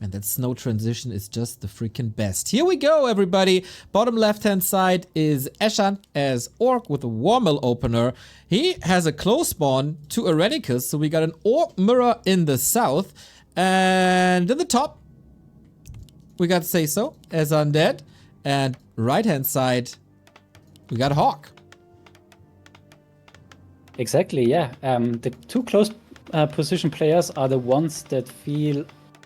And that snow transition is just the freaking best. Here we go, everybody. Bottom left-hand side is Eshan as Orc with a Warmill opener. He has a close spawn to Airenikus, so we got an Orc mirror in the south. And in the top, we got SaySo as Undead. And right-hand side, we got Hawk. Exactly, yeah. The two close position players are the ones that feel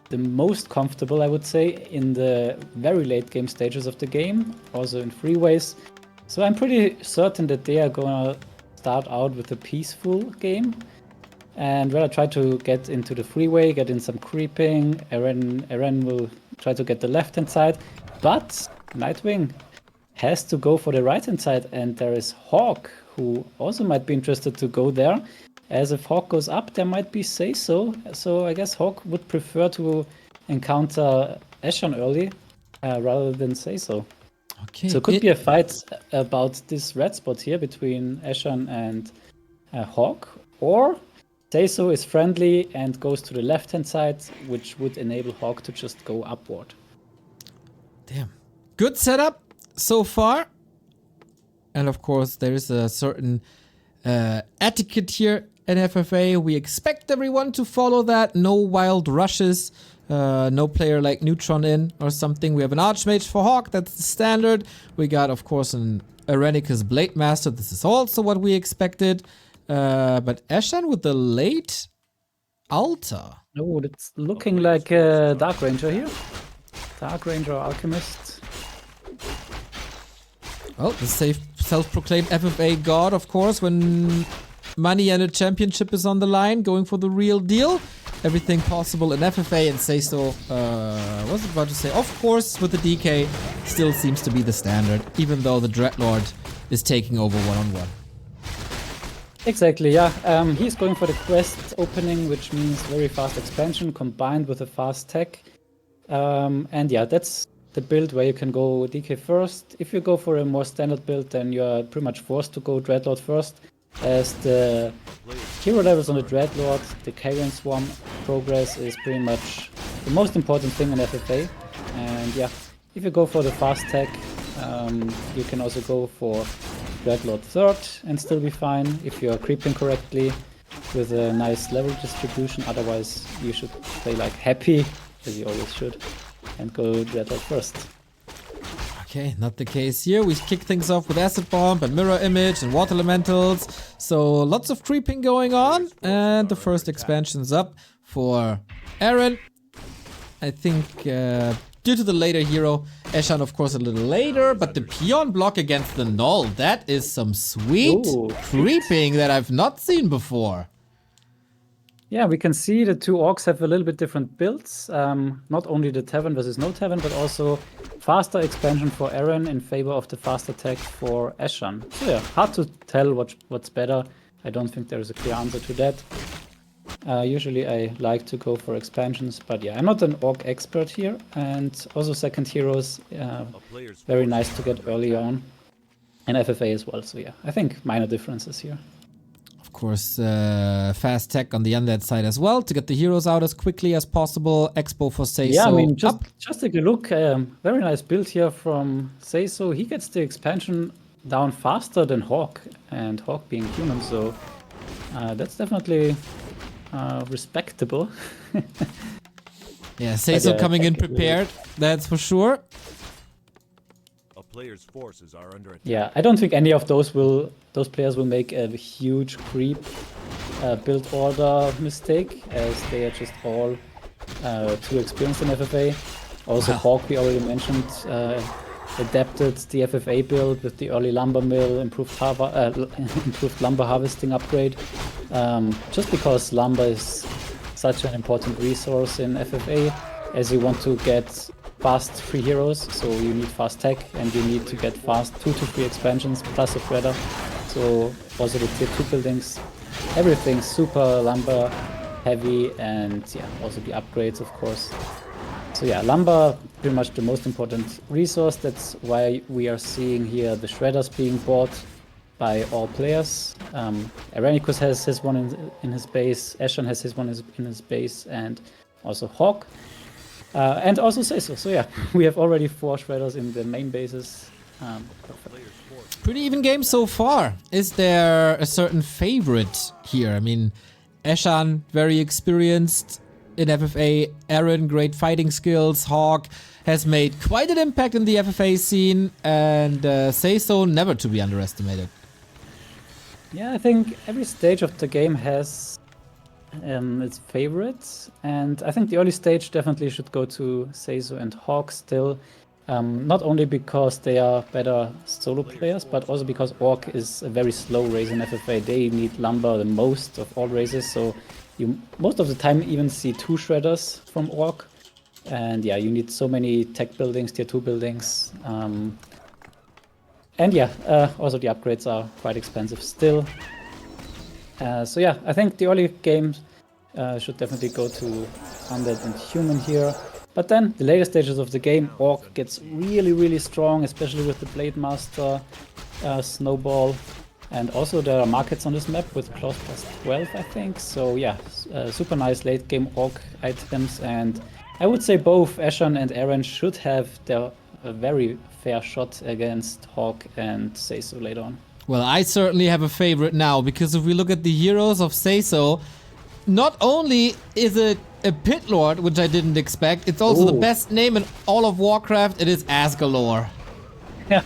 the most comfortable, I would say, in the very late game stages of the game, also in freeways. So I'm pretty certain that they are gonna start out with a peaceful game and rather try to get into the freeway, get in some creeping. Eren will try to get the left-hand side, but Nightwing has to go for the right-hand side, and there is Hawk, who also might be interested to go there. As if Hawk goes up, there might be SaySo. So I guess Hawk would prefer to encounter Eshan early rather than SaySo. Okay. So it could be a fight about this red spot here between Eshan and Hawk. Or SaySo is friendly and goes to the left-hand side, which would enable Hawk to just go upward. Damn. Good setup so far. And of course, there is a certain etiquette here in FFA. We expect everyone to follow that. No wild rushes. No player like Neutron in or something. We have an Archmage for Hawk. That's the standard. We got, of course, an Airenikus Blade Master. This is also what we expected. But Eshan with the late altar. Oh, it's looking like a Dark Ranger here. Dark Ranger Alchemist. Well, the self-proclaimed FFA god, of course, when money and a championship is on the line, going for the real deal. Everything possible in FFA, and SaySo, what was I about to say? Of course, with the DK, still seems to be the standard, even though the Dreadlord is taking over one-on-one. Exactly, yeah. He's going for the quest opening, which means very fast expansion combined with a fast tech. And yeah, that's the build where you can go DK first. If you go for a more standard build, then you're pretty much forced to go Dreadlord first, as the hero levels on the Dreadlord, the Carrion Swarm progress is pretty much the most important thing in FFA. And yeah, if you go for the fast tech, you can also go for Dreadlord third and still be fine if you're creeping correctly with a nice level distribution. Otherwise, you should play like happy, as you always should, and go Dreadlord first. Okay, not the case here. We kick things off with Acid Bomb and Mirror Image and Water Elementals. So lots of creeping going on. And the first expansion's up for Eren. I think due to the later hero, Eshan of course a little later. But the Peon block against the Null, that is some sweet creeping that I've not seen before. Yeah, we can see the two orcs have a little bit different builds. Not only the Tavern versus no Tavern, but also faster expansion for Eren in favor of the fast attack for Eshan. So yeah, hard to tell what's better. I don't think there is a clear answer to that. Usually I like to go for expansions, but yeah, I'm not an orc expert here. And also second heroes, very nice to get early on. And FFA as well, so yeah, I think minor differences here. Of course, fast tech on the Undead side as well to get the heroes out as quickly as possible. Expo for SaySo. Yeah, I mean, just take a look. Very nice build here from SaySo. He gets the expansion down faster than Hawk, and Hawk being human, so that's definitely respectable. Yeah, SaySo coming in prepared, that's for sure. Players' forces are under attack. Yeah, I don't think any of those players will make a huge creep build order mistake, as they are just all too experienced in FFA. Also, Hawk, we already mentioned, adapted the FFA build with the early lumber mill, improved lumber harvesting upgrade. Just because lumber is such an important resource in FFA, as you want to get fast free heroes, so you need fast tech and you need to get fast 2 to 3 expansions plus a shredder. So also the tier 2 buildings, everything's super lumber heavy, and yeah, also the upgrades of course. So yeah, lumber pretty much the most important resource. That's why we are seeing here the shredders being bought by all players. Airenikus has his one in his base, Eshan has his one in his base, and also Hawk. And also SaySo. So yeah, we have already 4 shredders in the main bases. Pretty even game so far. Is there a certain favorite here? I mean, Eshan, very experienced in FFA. Aaron, great fighting skills. Hawk has made quite an impact in the FFA scene. And SaySo, never to be underestimated. Yeah, I think every stage of the game has its favorites. And I think the early stage definitely should go to SaySo and Hawk still. Not only because they are better solo players, but also because Orc is a very slow race in FFA. They need lumber the most of all races, so you most of the time even see 2 shredders from Orc. And yeah, you need so many tech buildings, tier 2 buildings. And yeah, also the upgrades are quite expensive still. So yeah, I think the early games should definitely go to Undead and Human here. But then, the later stages of the game, Orc gets really, really strong, especially with the Blade Master, Snowball. And also there are markets on this map with Claws plus 12, I think. So yeah, super nice late game Orc items. And I would say both Eshan and Aaron should have their very fair shot against Hawk and SaySo later on. Well, I certainly have a favorite now, because if we look at the heroes of SaySo, not only is it a Pit Lord, which I didn't expect, it's also the best name in all of Warcraft. It is Asgalore. Yeah,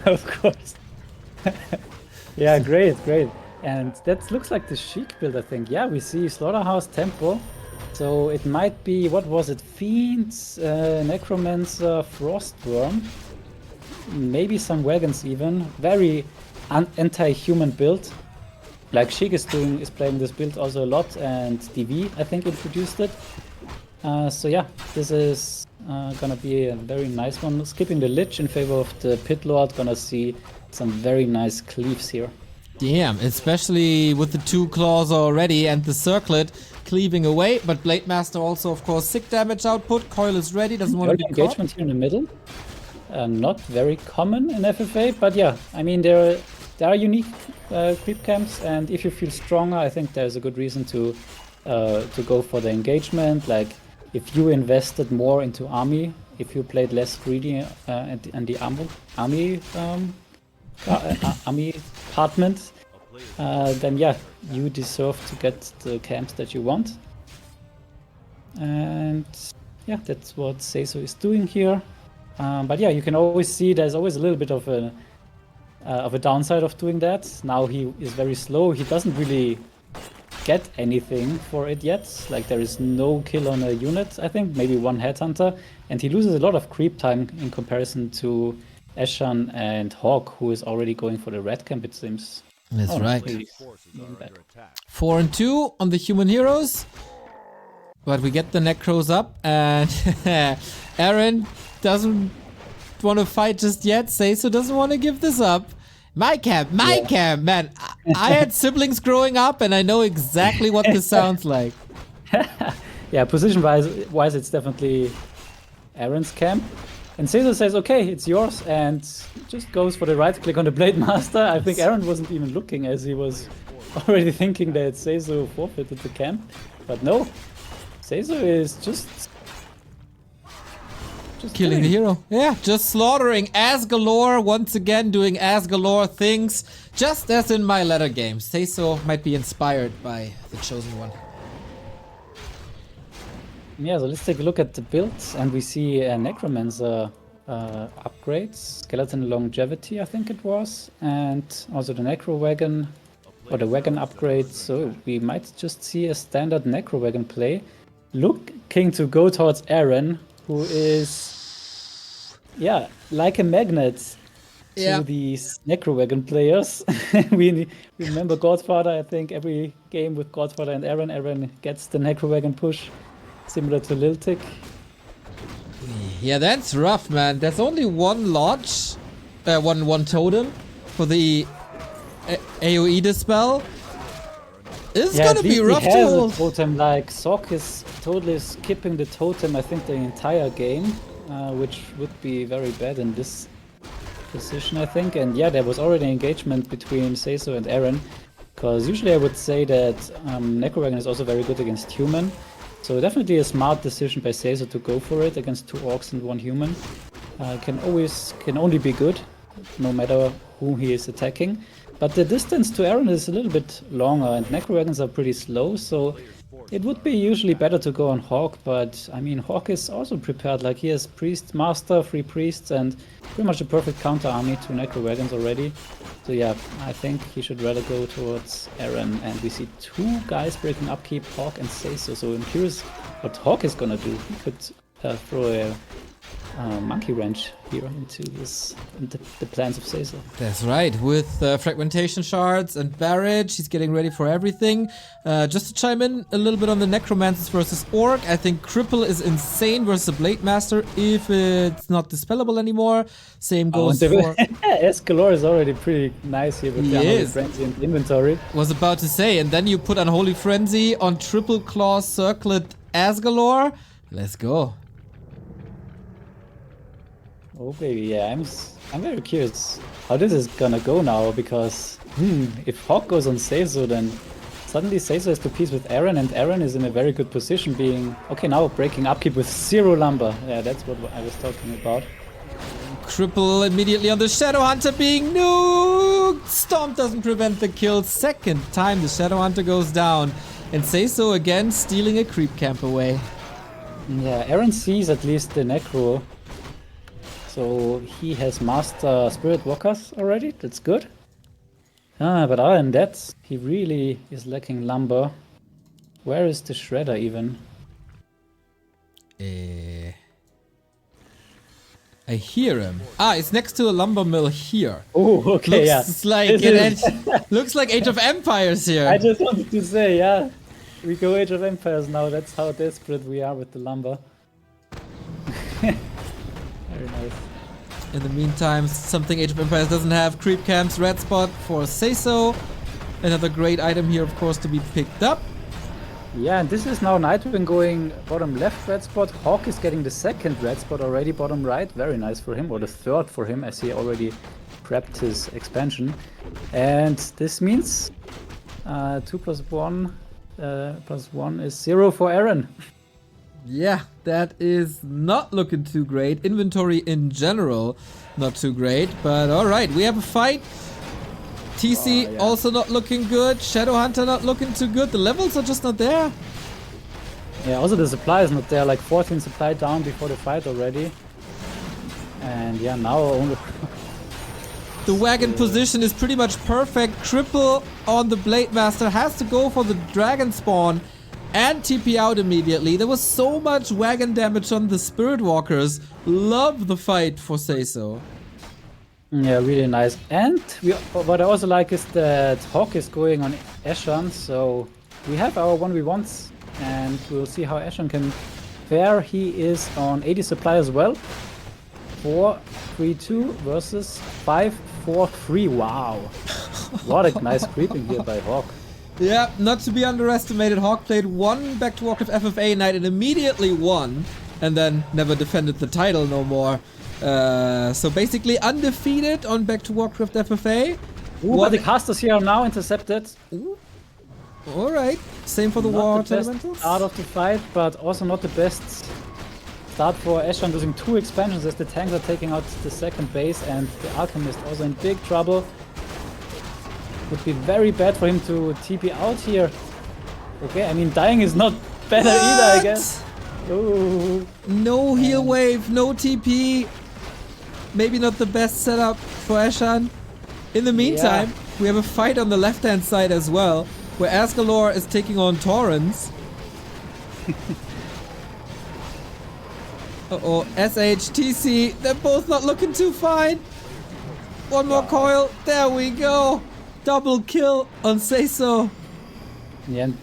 of course. Yeah, great. And that looks like the Sheik build, I think. Yeah, we see Slaughterhouse Temple. So it might be, what was it? Fiends, Necromancer, Frostworm. Maybe some wagons even. Very anti-human build. Like Sheik is playing this build also a lot, and DV I think introduced it. So yeah, this is gonna be a very nice one. Skipping the Lich in favor of the Pit Lord, gonna see some very nice cleaves here. Damn, especially with the 2 claws already and the circlet cleaving away. But Blade Master also, of course, sick damage output. Coil is ready, doesn't want to be caught. Engagement here in the middle. Not very common in FFA, but yeah, I mean there are unique creep camps, and if you feel stronger, I think there's a good reason to go for the engagement. Like if you invested more into army, if you played less greedy and the army department, then yeah, you deserve to get the camps that you want. And yeah, that's what SaySo is doing here. But yeah, you can always see there's always a little bit of a downside of doing that. Now he is very slow. He doesn't really get anything for it yet. Like there is no kill on a unit, I think, maybe 1 headhunter, and he loses a lot of creep time in comparison to Eshan and Hawk, who is already going for the red camp, it seems. That's right. 4 and 2 on the human heroes. But we get the Necros up, and Aaron doesn't want to fight just yet. SaySo doesn't want to give this up. My camp, man. I had siblings growing up, and I know exactly what this sounds like. Yeah, position-wise, it's definitely Aaron's camp. And SaySo says, okay, it's yours, and just goes for the right click on the Blade Master. I think Aaron wasn't even looking, as he was already thinking that SaySo forfeited the camp. But no, SaySo is just killing the hero. Yeah, just slaughtering Asgalore once again, doing Asgalore things, just as in my latter games. SaySo might be inspired by the Chosen One. Yeah, so let's take a look at the builds, and we see a Necromancer upgrades, Skeleton Longevity, I think it was, and also the Necro Wagon, or the Wagon upgrade. So we might just see a standard Necro Wagon play, looking to go towards Aaron, who is, yeah, like a magnet to these Necro Wagon players. We remember Godfather, I think every game with Godfather and Aaron gets the Necro Wagon push, similar to Liltic. Yeah, that's rough, man. There's only 1 lodge, one totem for the AoE dispel. It's gonna be rough to hold. A totem, like Sok is totally skipping the totem, I think, the entire game, which would be very bad in this position, I think. And yeah, there was already engagement between SaySo and Aaron, because usually I would say that Necro Wagon is also very good against human. So definitely a smart decision by SaySo to go for it against 2 orcs and 1 human. Can only be good, no matter who he is attacking. But the distance to Eren is a little bit longer, and Necro Dragons are pretty slow, so it would be usually better to go on Hawk, but I mean, Hawk is also prepared. Like, he has Priest Master, 3 Priests, and pretty much a perfect counter army to Necro Dragons already. So yeah, I think he should rather go towards Eren, and we see 2 guys breaking upkeep, Hawk and SaySo. So I'm curious what Hawk is gonna do. He could throw a monkey wrench here into the plans of SaySo. That's right. With fragmentation shards and barrage, he's getting ready for everything. Just to chime in a little bit on the Necromancers versus Orc, I think Cripple is insane versus the Blade Master if it's not dispellable anymore. Same goes for... Escalor is already pretty nice here with the Unholy Frenzy in the inventory. Was about to say, and then you put Unholy Frenzy on Triple Claw Circlet Asgalore. Let's go. Oh baby, yeah, I'm very curious how this is gonna go now, because if Hawk goes on SaySo, then suddenly SaySo has to piece with Eren, and Eren is in a very good position, being okay now breaking upkeep with 0 lumber. Yeah, that's what I was talking about. Cripple immediately on the Shadow Hunter being nuked. Stomp doesn't prevent the kill. Second time the Shadow Hunter goes down, and SaySo again stealing a creep camp away. Yeah, Eren sees at least the Necro. So he has Master Spirit Walkers already, that's good. But other than that, he really is lacking lumber. Where is the Shredder even? I hear him. It's next to a lumber mill here. Oh, okay, Looks like Age of Empires here. I just wanted to say, yeah, we go Age of Empires now, that's how desperate we are with the lumber. Very nice. In the meantime, something Age of Empires doesn't have. Creep camps, red spot for SaySo. Another great item here, of course, to be picked up. Yeah, and this is now Nightwing going bottom left red spot. Hawk is getting the 2nd red spot already, bottom right. Very nice for him, or the 3rd for him, as he already prepped his expansion. And this means 2 plus 1 plus 1 is 0 for Eren. Yeah, that is not looking too great. Inventory in general, not too great. But alright, we have a fight. TC also not looking good. Shadow Hunter not looking too good. The levels are just not there. Yeah, also the supply is not there. Like 14 supply down before the fight already. And yeah, now only... The wagon position is pretty much perfect. Cripple on the Blade Master has to go for the Dragon Spawn and TP out immediately. There was so much wagon damage on the Spirit Walkers. Love the fight for SaySo. Yeah, really nice. And what I also like is that Hawk is going on Eshan, so we have our 1v1s, and we'll see how Eshan can fare. He is on 80 supply as well. 4-3-2 versus 5-4-3. Wow. What a nice creeping here by Hawk. Yeah, not to be underestimated. Hawk played 1 back to Warcraft FFA night and immediately won, and then never defended the title no more. So basically undefeated on back to Warcraft FFA. But the casters here are now intercepted. Alright, same for the War Elementals. Start of the fight, but also not the best start for Eshan, losing 2 expansions as the tanks are taking out the 2nd base, and the Alchemist also in big trouble. Would be very bad for him to TP out here. Okay, I mean, dying is not better either, I guess. Ooh. No heal wave, no TP. Maybe not the best setup for Eshan. In the meantime, we have a fight on the left-hand side as well, where Asgalore is taking on Torrens. Uh-oh, SH, TC, they're both not looking too fine. One more coil, there we go. Double kill on SaySo. Yeah, and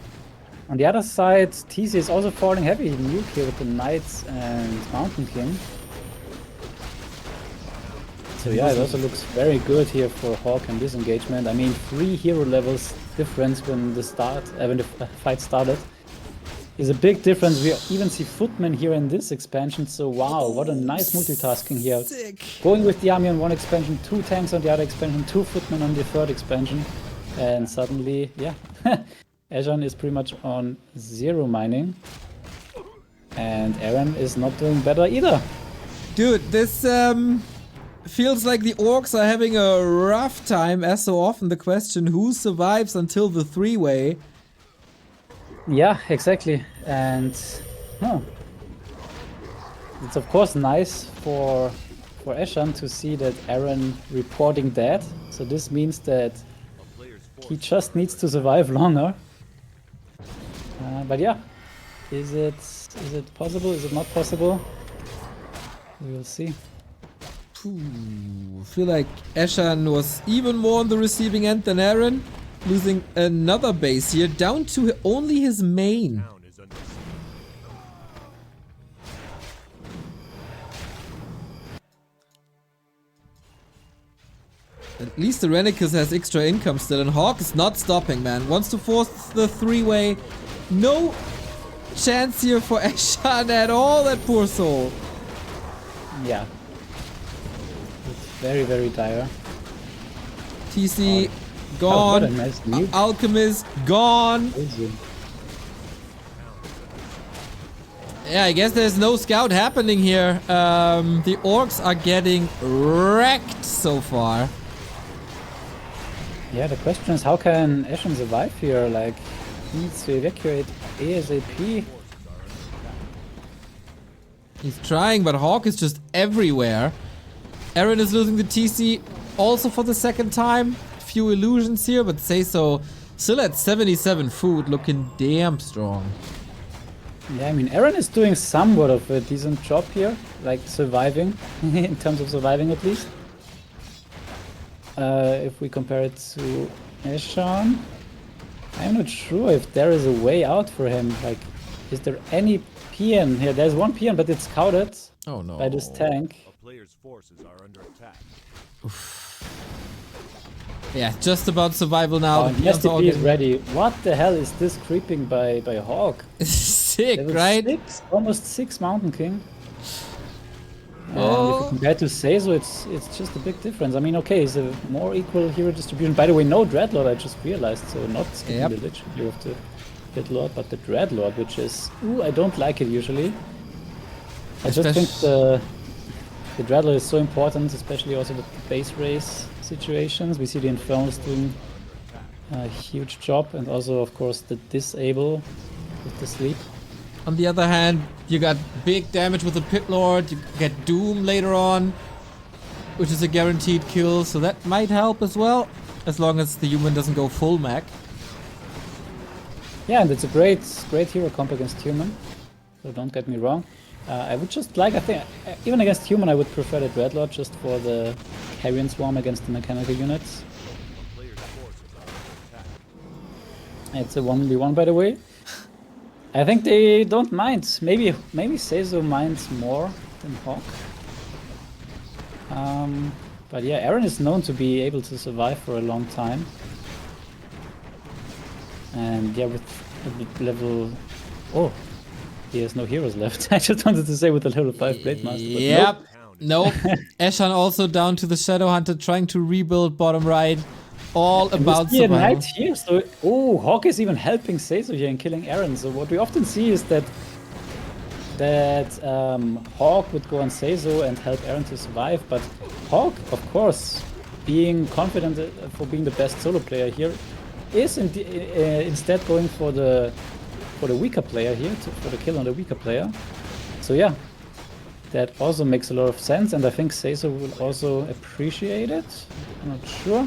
on the other side, TC is also falling heavy in nuke here with the Knights and Mountain King. So yeah, it also looks very good here for Hawk in this engagement. I mean, 3 hero levels difference when the fight started is a big difference. We even see Footman here in this expansion. So wow, what a nice multitasking here. Sick. Going with the army on 1 expansion, 2 tanks on the other expansion, 2 Footmen on the 3rd expansion, and suddenly, yeah, Eshan is pretty much on 0 mining. And Aaron is not doing better either. Dude, this feels like the orcs are having a rough time. As so often, the question, who survives until the three-way? Yeah, exactly. And it's of course nice for Eshan to see that Aaron reporting dead. So this means that he just needs to survive longer. But yeah, is it possible? Is it not possible? We will see. I feel like Eshan was even more on the receiving end than Aaron, losing another base here, down to only his main. At least Airenikus has extra income still, and Hawk is not stopping, man. Wants to force the three-way. No chance here for Eshan at all, that poor soul. Yeah. It's very, very dire. TC gone. Oh, what a nice lead. Alchemist gone. Easy. Yeah, I guess there's no scout happening here. The orcs are getting wrecked so far. Yeah, the question is how can Eshan survive here? Like, he needs to evacuate ASAP. He's trying, but Hawk is just everywhere. Aaron is losing the TC also for the second time. Few illusions here, but SaySo still at 77 food, looking damn strong. Yeah, I mean, Aaron is doing somewhat of a decent job here, like surviving, in terms of surviving at least. If we compare it to Eshan, I'm not sure if there is a way out for him. Like, is there any PN here? There's one PN, but it's scouted by this tank. A player's forces are under attack. Yeah, just about survival now. Oh, STP is ready. What the hell is this creeping by Hawk? Sick, Level right? 6, almost 6 Mountain King. And Oh. if you compare to SaySo, it's just a big difference. I mean, okay, it's a more equal hero distribution. By the way, no Dreadlord, I just realized. So not skipping the Lich Hero of the Dreadlord, but the Dreadlord, which is... Ooh, I don't like it usually. I just think the Dreadlord is so important, especially also with the base race situations. We see the Infernals doing a huge job, and also, of course, the Disable with the sleep. On the other hand, you got big damage with the Pit Lord, you get Doom later on, which is a guaranteed kill, so that might help as well, as long as the human doesn't go full mech. Yeah, and it's a great hero comp against human, so don't get me wrong. I would just like, I think, even against human I would prefer the Dreadlord just for the Carrion Swarm against the mechanical units. It's a 1v1 by the way. I think they don't mind. Maybe SaySo minds more than Hawk. But yeah, Aaron is known to be able to survive for a long time. And yeah, with level... Oh, he has no heroes left. I just wanted to say with the level 5 Blade Master. Yep. Nope. Eshan also down to the Shadow Hunter, trying to rebuild bottom right. All about survival. survival. Here, so Hawk is even helping SaySo here in killing Aaron. So what we often see is that Hawk would go on SaySo and help Aaron to survive, but Hawk, of course, being confident for being the best solo player here, is instead going for the weaker player here, for the kill on the weaker player. So yeah, that also makes a lot of sense, and I think SaySo will also appreciate it. I'm not sure.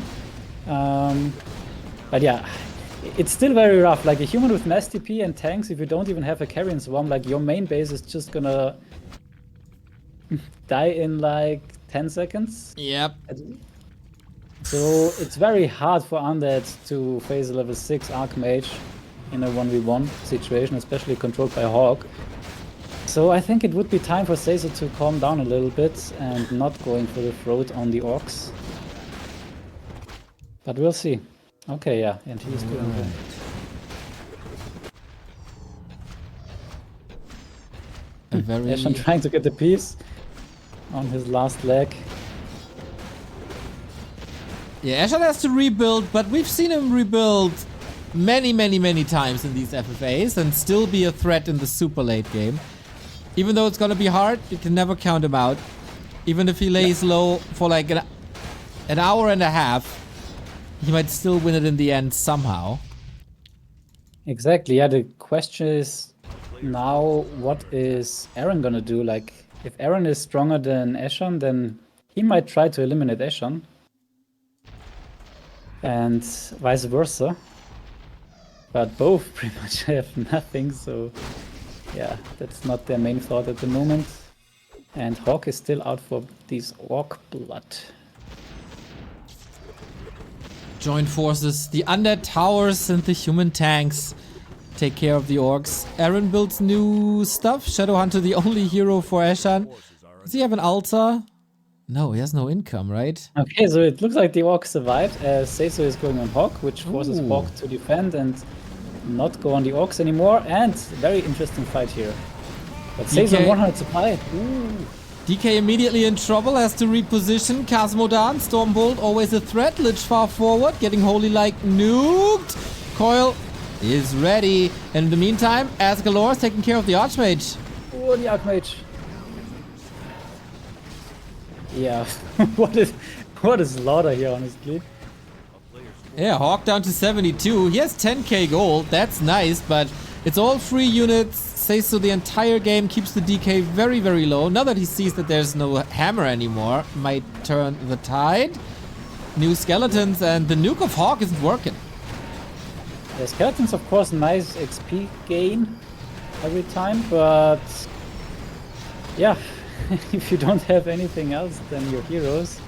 But yeah, it's still very rough. Like a human with mass TP and tanks, if you don't even have a Carrion Swarm, like your main base is just gonna die in like 10 seconds. Yep. So it's very hard for Undead to face a level 6 Archmage in a 1v1 situation, especially controlled by Hawk. So I think it would be time for SaySo to calm down a little bit and not going for the throat on the orcs. But we'll see. Okay, yeah, and he's doing good. Eshan trying to get the piece on his last leg. Yeah, Eshan has to rebuild, but we've seen him rebuild many times in these FFAs and still be a threat in the super late game. Even though it's gonna be hard, you can never count him out. Even if he lays low for like an hour and a half, he might still win it in the end somehow. Exactly, yeah, the question is now what is Aaron gonna do? Like, if Aaron is stronger than Eshan, then he might try to eliminate Eshan. And vice versa. But both pretty much have nothing, so yeah, that's not their main thought at the moment. And Hawk is still out for these orc blood. Join forces, the undead towers and the human tanks take care of the orcs. Aaron builds new stuff. Shadowhunter, the only hero for Eshan. Does he have an altar? No, he has no income, right? Okay, so it looks like the orc survived as SaySo is going on Hawk, which forces Ooh. Hawk to defend and not go on the orcs anymore. And very interesting fight here. But SaySo on 100 supply. Ooh. DK immediately in trouble, has to reposition. Casmodan, Stormbolt, always a threat. Lich far forward, getting Holy Like nuked. Coil is ready. And in the meantime, Asgalore is taking care of the Archmage. Oh, the Archmage. Yeah, what a slaughter here, honestly. Yeah, Hawk down to 72. He has 10k gold, that's nice, but it's all free units. SaySo the entire game keeps the DK very, very low. Now that he sees that there's no hammer anymore, might turn the tide. New skeletons and the nuke of Hawk isn't working. The skeletons, of course, nice XP gain every time, but yeah, if you don't have anything else than your heroes,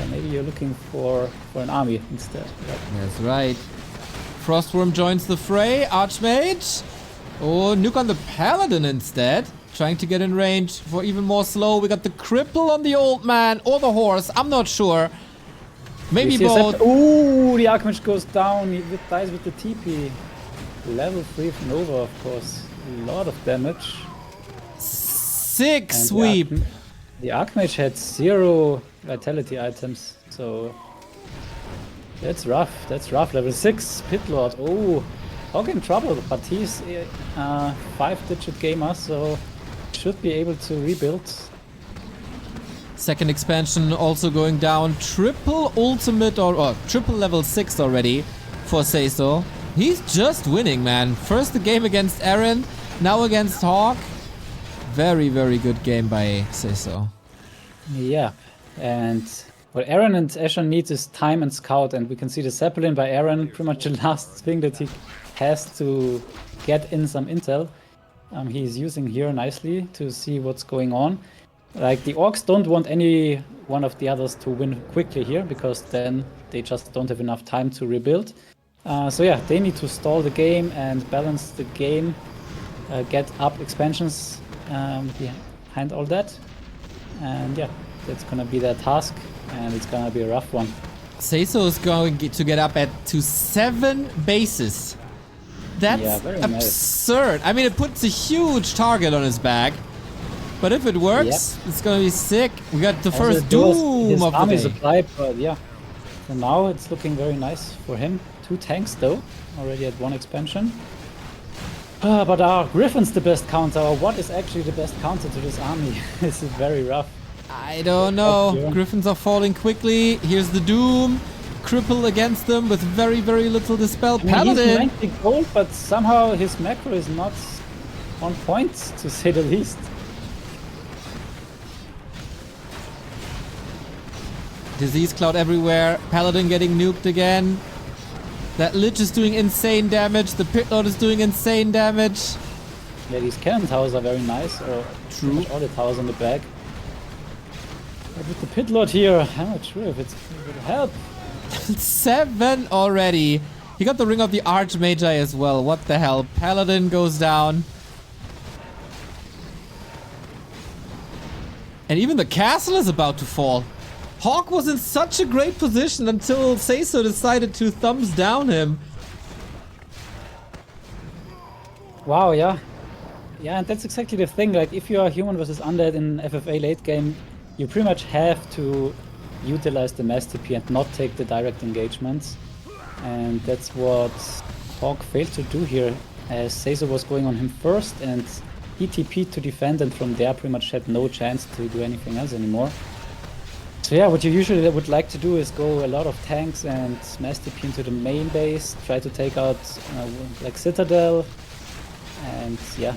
maybe you're looking for an army instead. Yep. That's right. Frostworm joins the fray. Archmage. Oh, nuke on the Paladin instead. Trying to get in range for even more slow. We got the cripple on the old man or the horse. I'm not sure. Maybe both. Ooh, the Archmage goes down. He dies with the TP. Level 3 Nova, of course. A lot of damage. Sick And sweep. The Archmage had 0 vitality items, so that's rough. That's rough. Level 6 Pitlord. Oh, Hawk in trouble, but he's a 5-digit gamer, so should be able to rebuild. Second expansion also going down. Triple ultimate or triple level 6 already for SaySo. He's just winning, man. First the game against Aaron, now against Hawk. Very, very good game by SaySo. Yeah, and what Aaron and Eshan needs is time and scout, and we can see the Zeppelin by Aaron, pretty much the last thing that he has to get in some intel. He's using here nicely to see what's going on. Like, the orcs don't want any one of the others to win quickly here, because then they just don't have enough time to rebuild. So yeah, they need to stall the game and balance the game, get up expansions behind all that. And yeah, that's gonna be their task, and it's gonna be a rough one. SaySo is going to get up to 7 bases. That's very absurd. I mean, it puts a huge target on his back. But if it works, it's gonna be sick. We got the first doom of the day. Supply, but yeah. So now it's looking very nice for him. 2 tanks though, already at 1 expansion. But are Griffin's the best counter, or what is actually the best counter to this army? This is very rough. I don't know. Griffins are falling quickly. Here's the doom. Cripple against them with very, very little dispel. Paladin! He's 90 gold, but somehow his macro is not on point, to say the least. Disease cloud everywhere. Paladin getting nuked again. That Lich is doing insane damage. The Pitlord is doing insane damage. Yeah, these cannon towers are very nice. Or True. all the towers on the back. But with the Pitlord here, I'm not sure if it will help. 7 already. He got the Ring of the Archmagi as well. What the hell? Paladin goes down. And even the castle is about to fall. Hawk was in such a great position until SaySo decided to thumbs down him. Wow, yeah. Yeah, and that's exactly the thing. Like, if you are human versus undead in FFA late game, you pretty much have to utilize the mass TP and not take the direct engagements. And that's what Hawk failed to do here, as SaySo was going on him first, and he TP'd to defend, and from there pretty much had no chance to do anything else anymore. So yeah, what you usually would like to do is go a lot of tanks and mass TP into the main base, try to take out like Citadel, and yeah,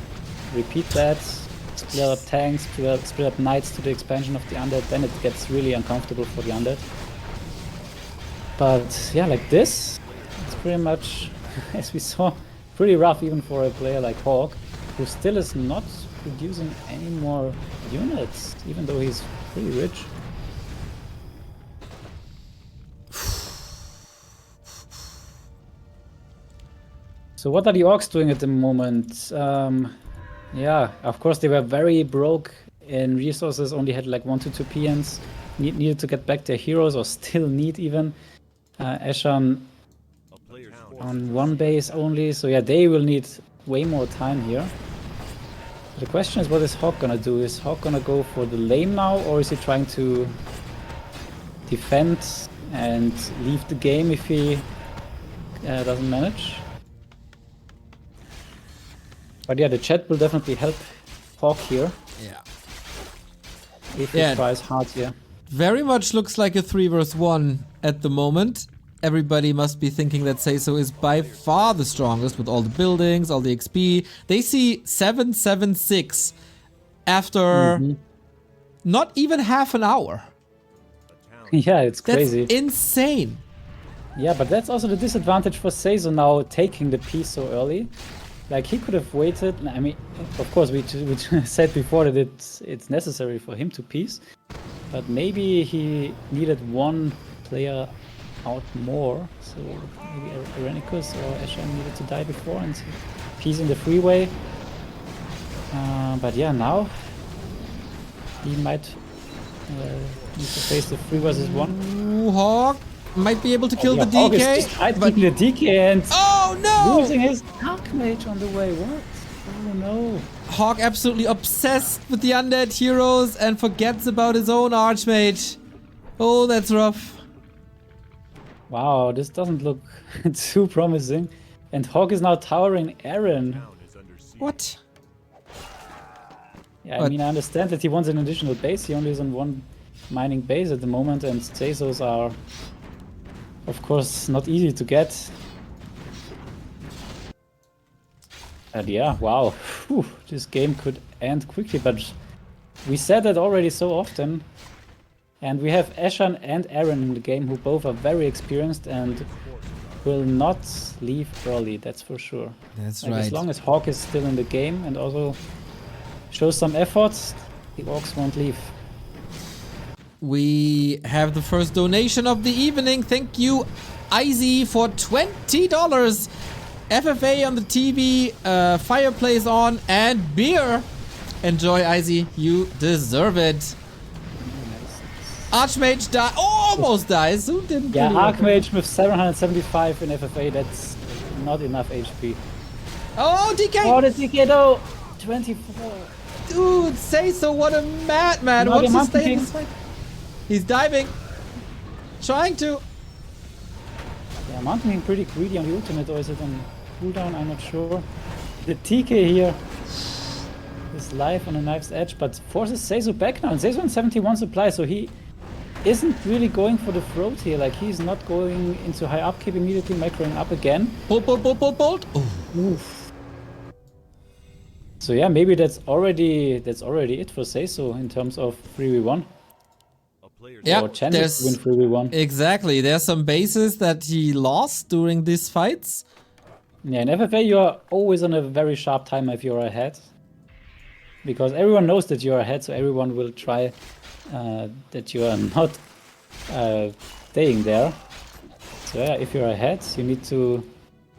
repeat that, split up tanks, split up knights to the expansion of the Undead, then it gets really uncomfortable for the Undead. But yeah, like this, it's pretty much, as we saw, pretty rough even for a player like Hawk, who still is not producing any more units, even though he's pretty rich. So what are the Orcs doing at the moment? Yeah, of course they were very broke in resources, only had like 1 to 2 PNs, needed to get back their heroes, or still need even. Eshan on 1 base only, so yeah, they will need way more time here. The question is, what is Hawk gonna do? Is Hawk gonna go for the lane now, or is he trying to defend and leave the game if he doesn't manage? But yeah, the chat will definitely help Hawk here. Yeah. If he tries hard here. Very much looks like a 3 vs 1 at the moment. Everybody must be thinking that SaySo is by far the strongest with all the buildings, all the XP. They see 776 after not even half an hour. Yeah, it's crazy. That's insane. Yeah, but that's also the disadvantage for SaySo now taking the piece so early. Like, he could have waited. I mean, of course, we said before that it's necessary for him to piece. But maybe he needed 1 player out more. So maybe Airenikus or Eshan needed to die before and piece in the freeway. But yeah, now he might need to face the 3 vs 1. Ooh, Hawk might be able to kill the Hawk DK. is just but the DK and losing his Archmage on the way. What? Oh no. Hawk absolutely obsessed with the Undead heroes and forgets about his own Archmage. Oh, that's rough. Wow, this doesn't look too promising. And Hawk is now towering Aaron. What? Yeah, I mean, I understand that he wants an additional base. He only is on 1 mining base at the moment, and SaySos are, of course, not easy to get. And yeah, wow. Whew, this game could end quickly, but we said that already so often. And we have Eshan and Aaron in the game, who both are very experienced and will not leave early, that's for sure. That's like, right. As long as Hawk is still in the game and also shows some efforts, the Orcs won't leave. We have the first donation of the evening. Thank you, Izzy, for $20. FFA on the TV, fireplace on, and beer. Enjoy, Izzy. You deserve it. Archmage almost dies. Who didn't? Yeah, Archmage with 775 in FFA. That's not enough HP. Oh, DK! Oh, the DK though. 24. Dude, SaySo, what a madman. No, Wants to stay in this fight. He's diving. Trying to. Yeah, Mountain being pretty greedy on the ultimate, or is it on cooldown? I'm not sure. The TK here is live on a knife's edge, but forces SaySo back now. And SaySo on 71 supply, so he isn't really going for the throat here. Like, he's not going into high upkeep immediately, macroing up again. Bolt. Oof. So yeah, maybe that's already it for SaySo in terms of 3v1. Yeah, or chances to win 3v1. Exactly. There's some bases that he lost during these fights. Yeah, in FFA you are always on a very sharp timer if you're ahead. Because everyone knows that you're ahead, so everyone will try that you are not staying there. So yeah, if you're ahead, you need to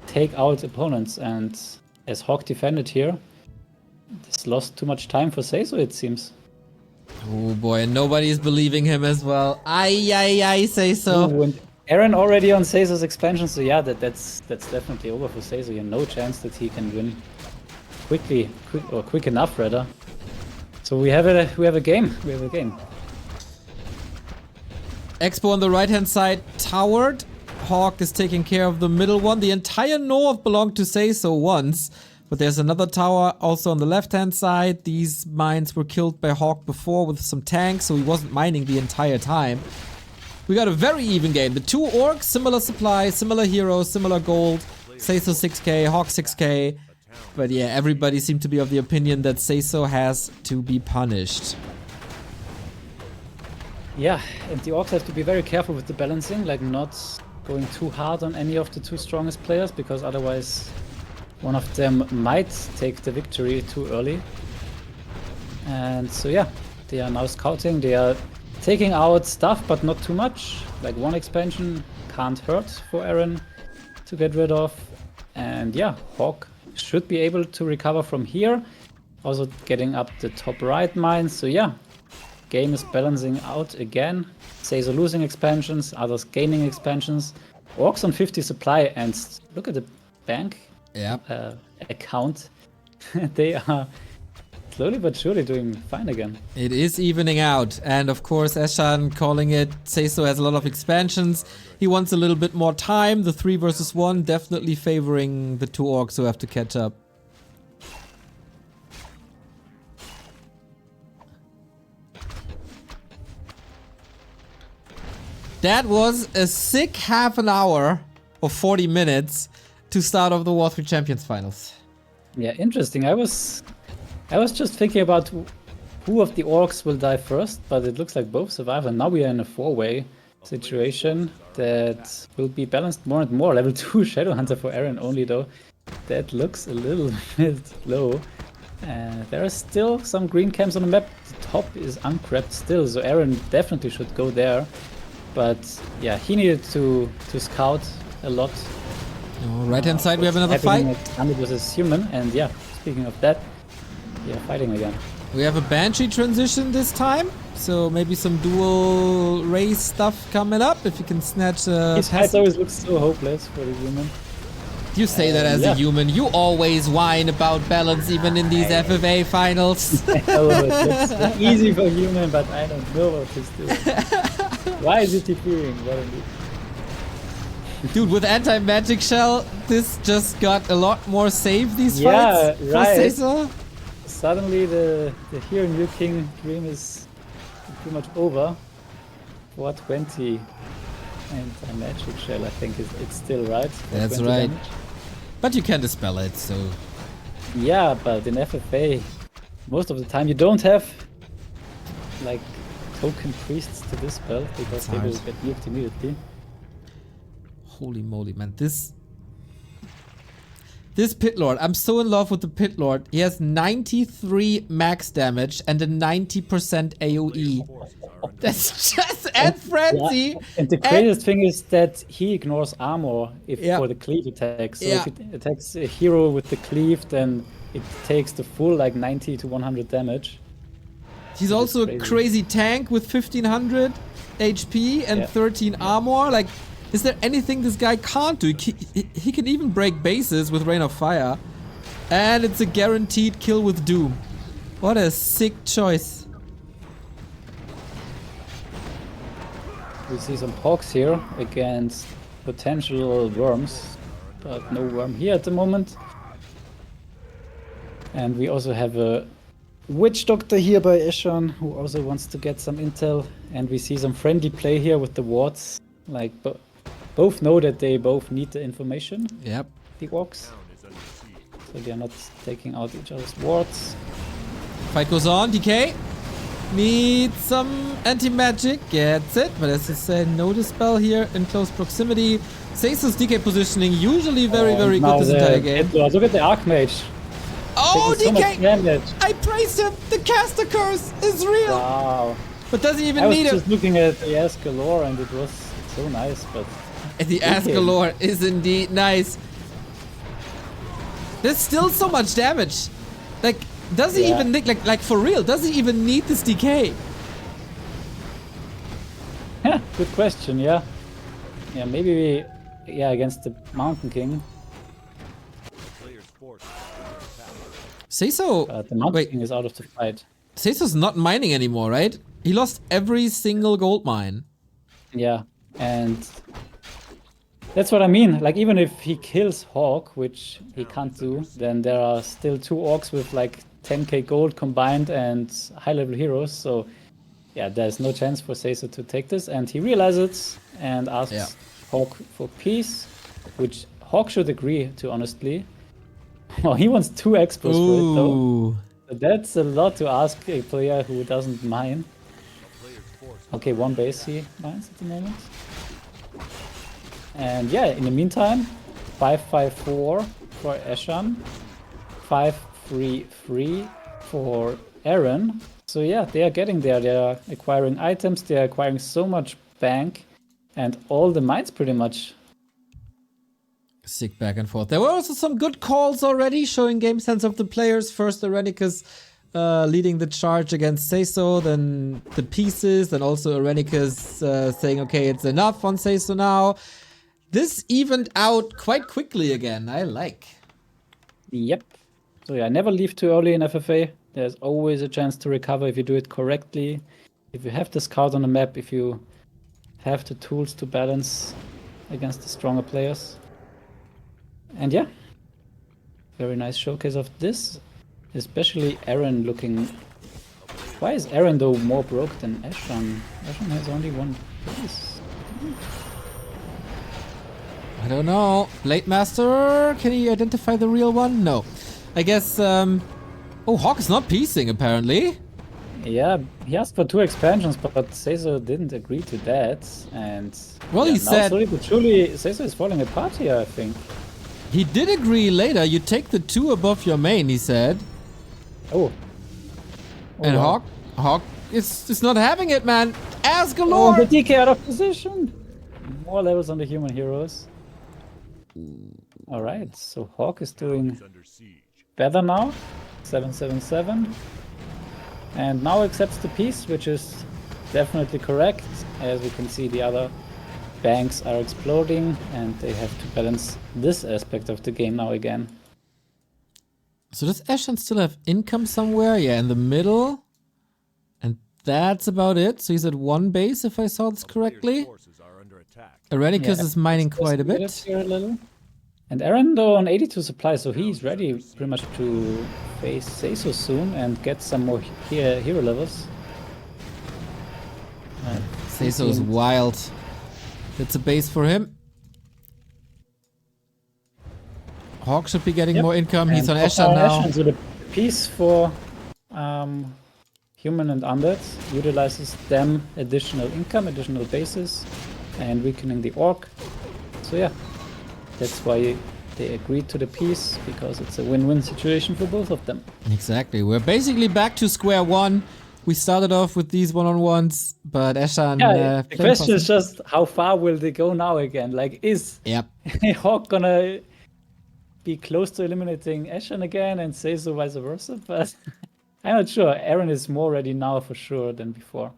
take out opponents, and as Hawk defended here, this lost too much time for SaySo, it seems. Oh boy, and nobody's believing him as well. Ay, SaySo. Ooh, and Aaron already on SaySo's expansion, so yeah, that's definitely over for SaySo. You have no chance that he can win quick enough rather. So we have a game. Expo on the right hand side towered. Hawk is taking care of the middle one. The entire north belonged to SaySo once. But there's another tower also on the left-hand side. These mines were killed by Hawk before with some tanks, so he wasn't mining the entire time. We got a very even game. The two orcs, similar supply, similar heroes, similar gold. SaySo 6k, Hawk 6k. But yeah, everybody seemed to be of the opinion that SaySo has to be punished. Yeah, and the orcs have to be very careful with the balancing, like not going too hard on any of the two strongest players, because otherwise one of them might take the victory too early. And so yeah, they are now scouting, they are taking out stuff, but not too much. Like one expansion can't hurt for Eren to get rid of. And yeah, Hawk should be able to recover from here. Also getting up the top right mine, so yeah. Game is balancing out again. SaySo losing expansions, others gaining expansions. Orcs on 50 supply, and look at the bank account. They are slowly but surely doing fine again. It is evening out, and of course Eshan calling it. SaySo has a lot of expansions. He wants a little bit more time. The 3 versus 1 definitely favoring the two orcs who have to catch up. That was a sick half an hour or 40 minutes to start off the W3Champions finals. Yeah, interesting. I was just thinking about who of the orcs will die first, but it looks like both survive, and now we are in a 4-way situation that will be balanced more and more. Level 2 Shadowhunter for Eren only though. That looks a little bit low. There are still some green camps on the map. The top is uncrapped still, so Eren definitely should go there. But yeah, he needed to scout a lot. Right hand side we have another fight. Undead versus human, and yeah, speaking of that, yeah, fighting again. We have a Banshee transition this time, so maybe some dual race stuff coming up if you can snatch His fights always look so hopeless for the human. You say that as a human. You always whine about balance even in these FFA finals. Oh, it's not easy for human, but I don't know what he's doing. Why is it interfering? Dude, with anti-magic shell, this just got a lot more safe, these fights. Yeah, right. SaySo. Suddenly the Hero New King dream is pretty much over. 420 anti-magic shell, I think it's still right. That's right. Damage. But you can dispel it, so... Yeah, but in FFA, most of the time you don't have like token priests to dispel, because they will get nuked immediately. Holy moly, man. This Pit Lord, I'm so in love with the Pit Lord. He has 93 max damage and a 90% AoE. That's just at frenzy. Yeah. And the craziest thing is that he ignores armor for the cleave attack. So if it attacks a hero with the cleave, then it takes the full like 90 to 100 damage. He's also a crazy tank with 1500 HP and 13 armor. Like, is there anything this guy can't do? He can even break bases with Rain of Fire. And it's a guaranteed kill with Doom. What a sick choice. We see some Hawks here against potential worms, but no worm here at the moment. And we also have a Witch Doctor here by Eshan, who also wants to get some intel. And we see some friendly play here with the wards. Like, both know that they both need the information. Yep. The orcs. So they are not taking out each other's wards. Fight goes on. DK needs some anti-magic. Gets it. But as I said, no dispel here in close proximity. SaySo's DK positioning usually very good this entire game. Look at the Archmage. Oh, DK! So I praised him! The caster curse is real! Wow. But doesn't even need it. I was just looking at the Ass Galore and it was so nice, but... And the Ass Galore is indeed nice. There's still so much damage. Like, does he even need, like for real, does he even need this DK? Yeah, good question, yeah. Yeah, maybe we, against the Mountain King. SaySo... the Mountain King is out of the fight. SaySo's not mining anymore, right? He lost every single gold mine. Yeah, and That's what I mean. Like, even if he kills Hawk, which he can't do, then there are still 2 orcs with like 10k gold combined and high-level heroes. So, yeah, there's no chance for SaySo to take this. And he realizes and asks Hawk for peace, which Hawk should agree to, honestly. Oh, he wants 2 expos for it, though. So that's a lot to ask a player who doesn't mind. Okay, 1 base he minds at the moment. And yeah, in the meantime, 5-5-4 for Eshan, 5-3-3 for Aaron. So yeah, they are getting there. They are acquiring items. They are acquiring so much bank, and all the mines pretty much. Sick back and forth. There were also some good calls already, showing game sense of the players. First, Airenikus leading the charge against SaySo, then the pieces, then also Airenikus saying, okay, it's enough on SaySo now. This evened out quite quickly again. I like. Yep. So yeah, never leave too early in FFA. There's always a chance to recover if you do it correctly. If you have the scout on the map, if you have the tools to balance against the stronger players. And yeah, very nice showcase of this. Especially Aaron looking... Why is Aaron though more broke than Eshan? Eshan has only 1 piece. I don't know. Blade Master, can he identify the real one? No. I guess, oh, Hawk is not piecing, apparently. Yeah, he asked for 2 expansions, but SaySo didn't agree to that. And well, yeah, he said... slowly but surely, SaySo is falling apart here, I think. He did agree later. You take the 2 above your main, he said. Oh. And wow. Hawk is not having it, man. As galore! Oh, the DK out of position! More levels on the human heroes. Alright, so Hawk is doing better now. 777. And now accepts the piece, which is definitely correct. As we can see, the other banks are exploding and they have to balance this aspect of the game now again. So does Eshan still have income somewhere? Yeah, in the middle. And that's about it. So he's at 1 base, if I saw this correctly. Airenikus is mining quite a bit. Here a little. And Aaron though on 82 supply, so he's ready pretty much to face SaySo soon and get some more hero levels. SaySo is wild. That's a base for him. Hawk should be getting more income. He's on Eshan now. So the piece for human and undead utilizes them additional income, additional bases, and weakening the orc. So yeah, that's why they agreed to the piece, because it's a win-win situation for both of them. Exactly. We're basically back to square one. We started off with these one-on-ones, but Eshan... Yeah, the question is just how far will they go now again? Like, is Hawk gonna be close to eliminating Eshan again and SaySo vice versa? But I'm not sure. Aaron is more ready now for sure than before.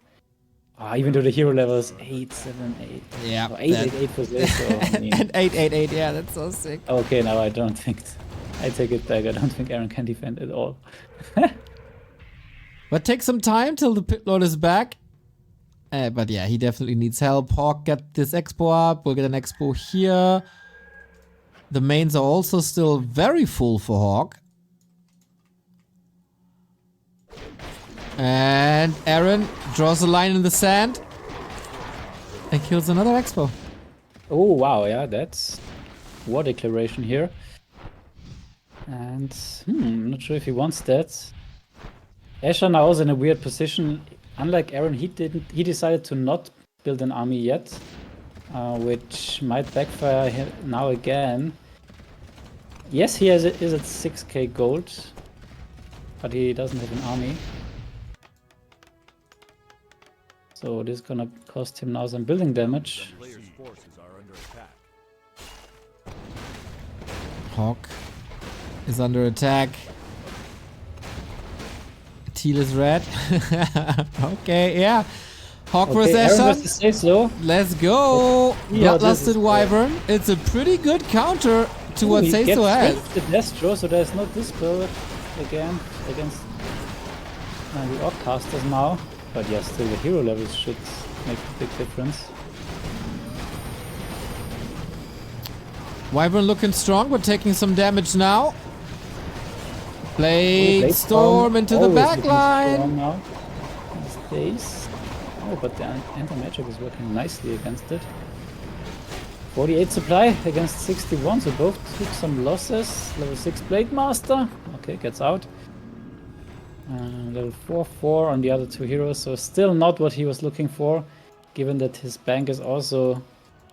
Even though the hero level is 878. Yeah. Or 888 for SaySo. I mean. And 888, yeah, that's so sick. Okay, now I don't think... I take it back. I don't think Aaron can defend at all. But take some time till the pit lord is back. But yeah, he definitely needs help. Hawk, get this expo up. We'll get an expo here. The mains are also still very full for Hawk. And Aaron draws a line in the sand and kills another expo. Oh, wow. Yeah, that's war declaration here. And I'm not sure if he wants that. Eshan now is in a weird position. Unlike Aaron, he decided to not build an army yet, which might backfire now again. Yes, he is at 6k gold, but he doesn't have an army. So this is gonna cost him now some building damage. Hawk is under attack. Teal is red. Okay, yeah. Hawk versus Eshan. Let's go. Bloodlusted Wyvern. It's a pretty good counter to what SaySo has. The Destro, so there's no Dispel again against the Orccasters now. But yeah, still the hero levels should make a big difference. Wyvern looking strong, but taking some damage now. Blade Storm into the back line. Now. Stays. Oh, but the anti-magic is working nicely against it. 48 supply against 61, so both took some losses. Level 6 Blade Master. Okay, gets out. Level 4 on the other two heroes, so still not what he was looking for, given that his bank is also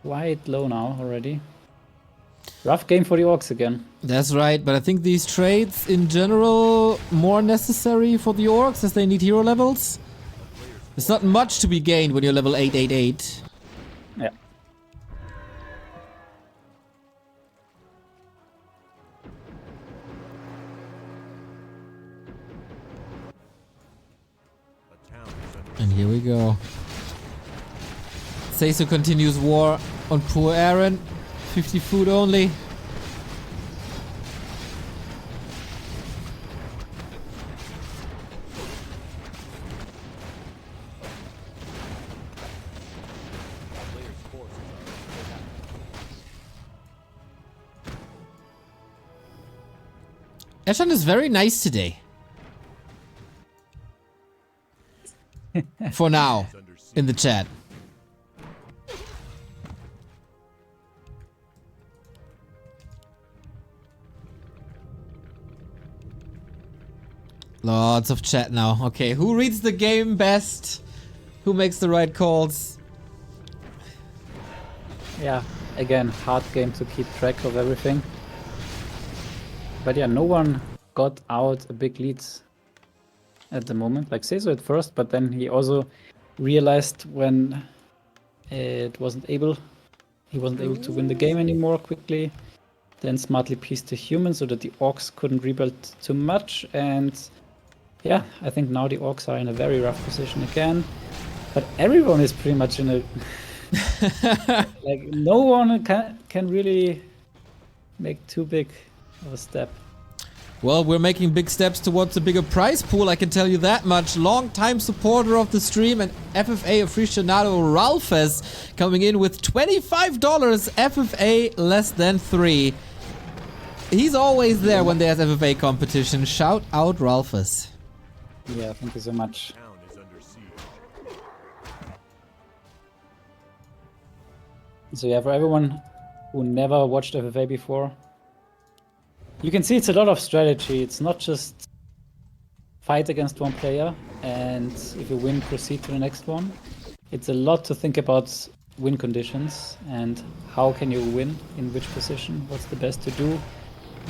quite low now already. Rough game for the Orcs again. That's right, but I think these trades in general more necessary for the Orcs as they need hero levels. There's not much to be gained when you're level 888. Yeah. And here we go. SaySo continues war on poor Aaron. 50 food only. Eshan is very nice today. For now, in the chat. Lots of chat now. Okay, who reads the game best? Who makes the right calls? Yeah, again, hard game to keep track of everything. But yeah, no one got out a big lead at the moment. Like SaySo at first, but then he also realized when he wasn't able to win the game anymore quickly. Then smartly pieced the human so that the Orcs couldn't rebuild too much. And yeah, I think now the Orcs are in a very rough position again. But everyone is pretty much in a... like, no one can really make too big of a step. Well, we're making big steps towards a bigger prize pool, I can tell you that much. Long-time supporter of the stream and FFA aficionado RulaZ coming in with $25, FFA less than 3. He's always there when there's FFA competition. Shout out RulaZ. Yeah, thank you so much. So yeah, for everyone who never watched FFA before, you can see it's a lot of strategy. It's not just fight against one player and if you win, proceed to the next one. It's a lot to think about win conditions and how can you win in which position, what's the best to do,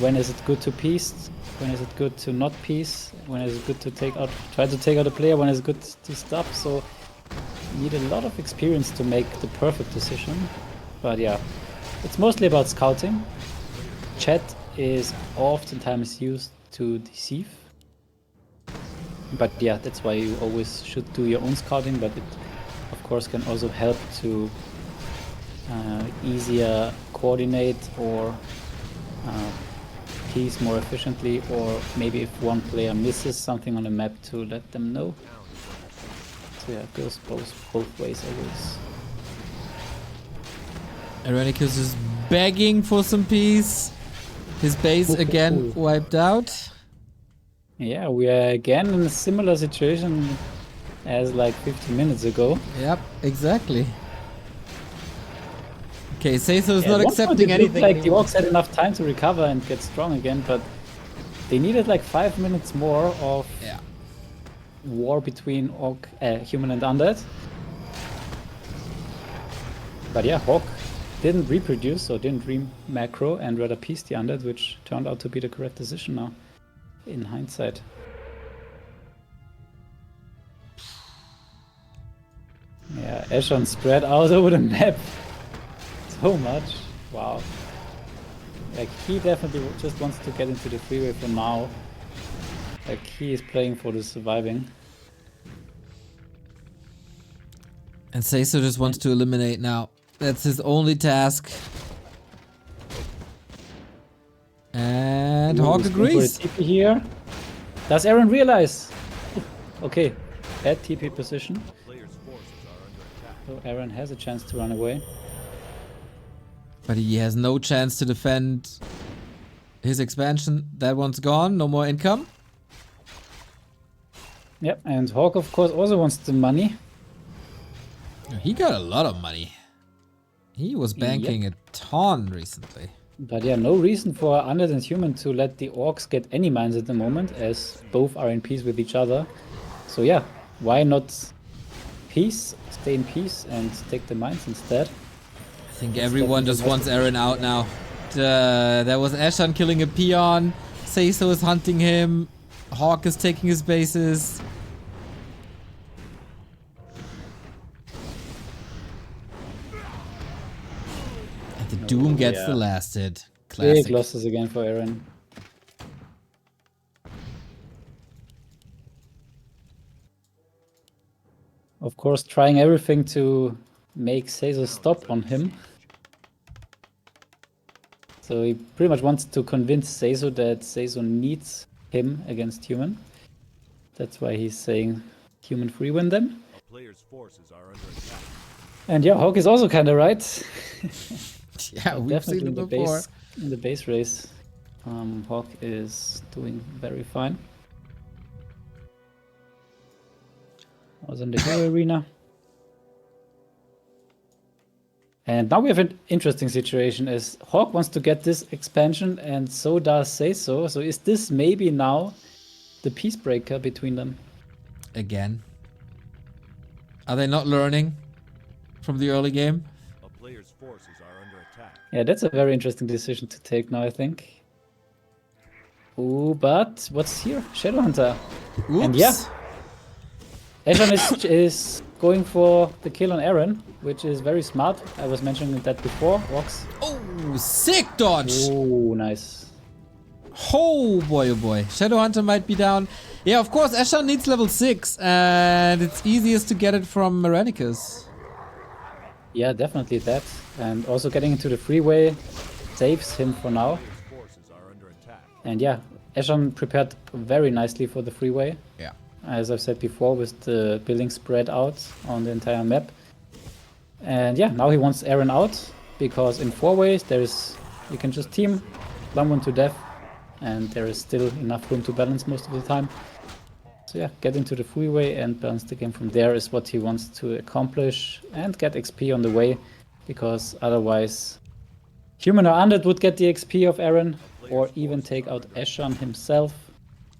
when is it good to piece, when is it good to not piece, when is it good to try to take out a player, when is it good to stop. So you need a lot of experience to make the perfect decision. But yeah, it's mostly about scouting. Chat is oftentimes used to deceive. But yeah, that's why you always should do your own scouting, but it of course can also help to easier coordinate or piece more efficiently, or maybe if one player misses something on the map to let them know. So yeah, it goes both ways always. Airenikus is begging for some peace. His base again wiped out. Yeah, we are again in a similar situation as like 15 minutes ago. Yep, exactly. Okay, SaySo is not accepting anything. Like the Orcs had enough time to recover and get strong again, but they needed like 5 minutes more of war between human and Undead. But yeah, Hawk didn't reproduce, so didn't re-macro and rather piece the Undead, which turned out to be the correct decision now, in hindsight. Yeah, Eshan spread out over the map so much. Wow. Like, he definitely just wants to get into the freeway for now. Like, he is playing for the surviving. And SaySo just wants to eliminate now. That's his only task. And Hawk agrees. TP here. Does Aaron realize? Okay, bad TP position. So Aaron has a chance to run away. But he has no chance to defend his expansion. That one's gone. No more income. Yep, and Hawk, of course, also wants the money. He got a lot of money. He was banking a ton recently. But yeah, no reason for Undead and Human to let the Orcs get any mines at the moment, as both are in peace with each other. So yeah, why not peace, stay in peace, and take the mines instead? I think everyone just wants Eren out now. There was Eshan killing a peon. SaySo is hunting him. Hawk is taking his bases. And the Doom gets the last hit. Classic. Big losses again for Eren. Of course, trying everything to make SaySo stop on him. So he pretty much wants to convince SaySo that SaySo needs him against Human. That's why he's saying Human free win them. A player's forces are under attack. And yeah, Hawk is also kind of right. Yeah, we've seen it before. In the base race, Hawk is doing very fine. Also in the hero arena. And now we have an interesting situation as Hawk wants to get this expansion and so does SaySo. So is this maybe now the peace breaker between them? Again. Are they not learning from the early game? A player's forces are under attack. Yeah, that's a very interesting decision to take now, I think. Ooh, but what's here? Shadowhunter. Oops. And yeah, Eshan is going for the kill on Eren, which is very smart. I was mentioning that before. Walks. Oh, sick dodge! Oh, nice. Oh boy, oh boy. Shadowhunter might be down. Yeah, of course, Eshan needs level 6, and it's easiest to get it from Airenikus. Yeah, definitely that. And also getting into the freeway saves him for now. Forces are under attack. And yeah, Eshan prepared very nicely for the freeway. Yeah. As I've said before, with the building spread out on the entire map. And yeah, now he wants Eren out, because in 4 ways you can just team, lump one to death, and there is still enough room to balance most of the time. So yeah, get into the freeway and balance the game from there is what he wants to accomplish, and get XP on the way, because otherwise Human or Undead would get the XP of Eren, or even take out Eshan himself,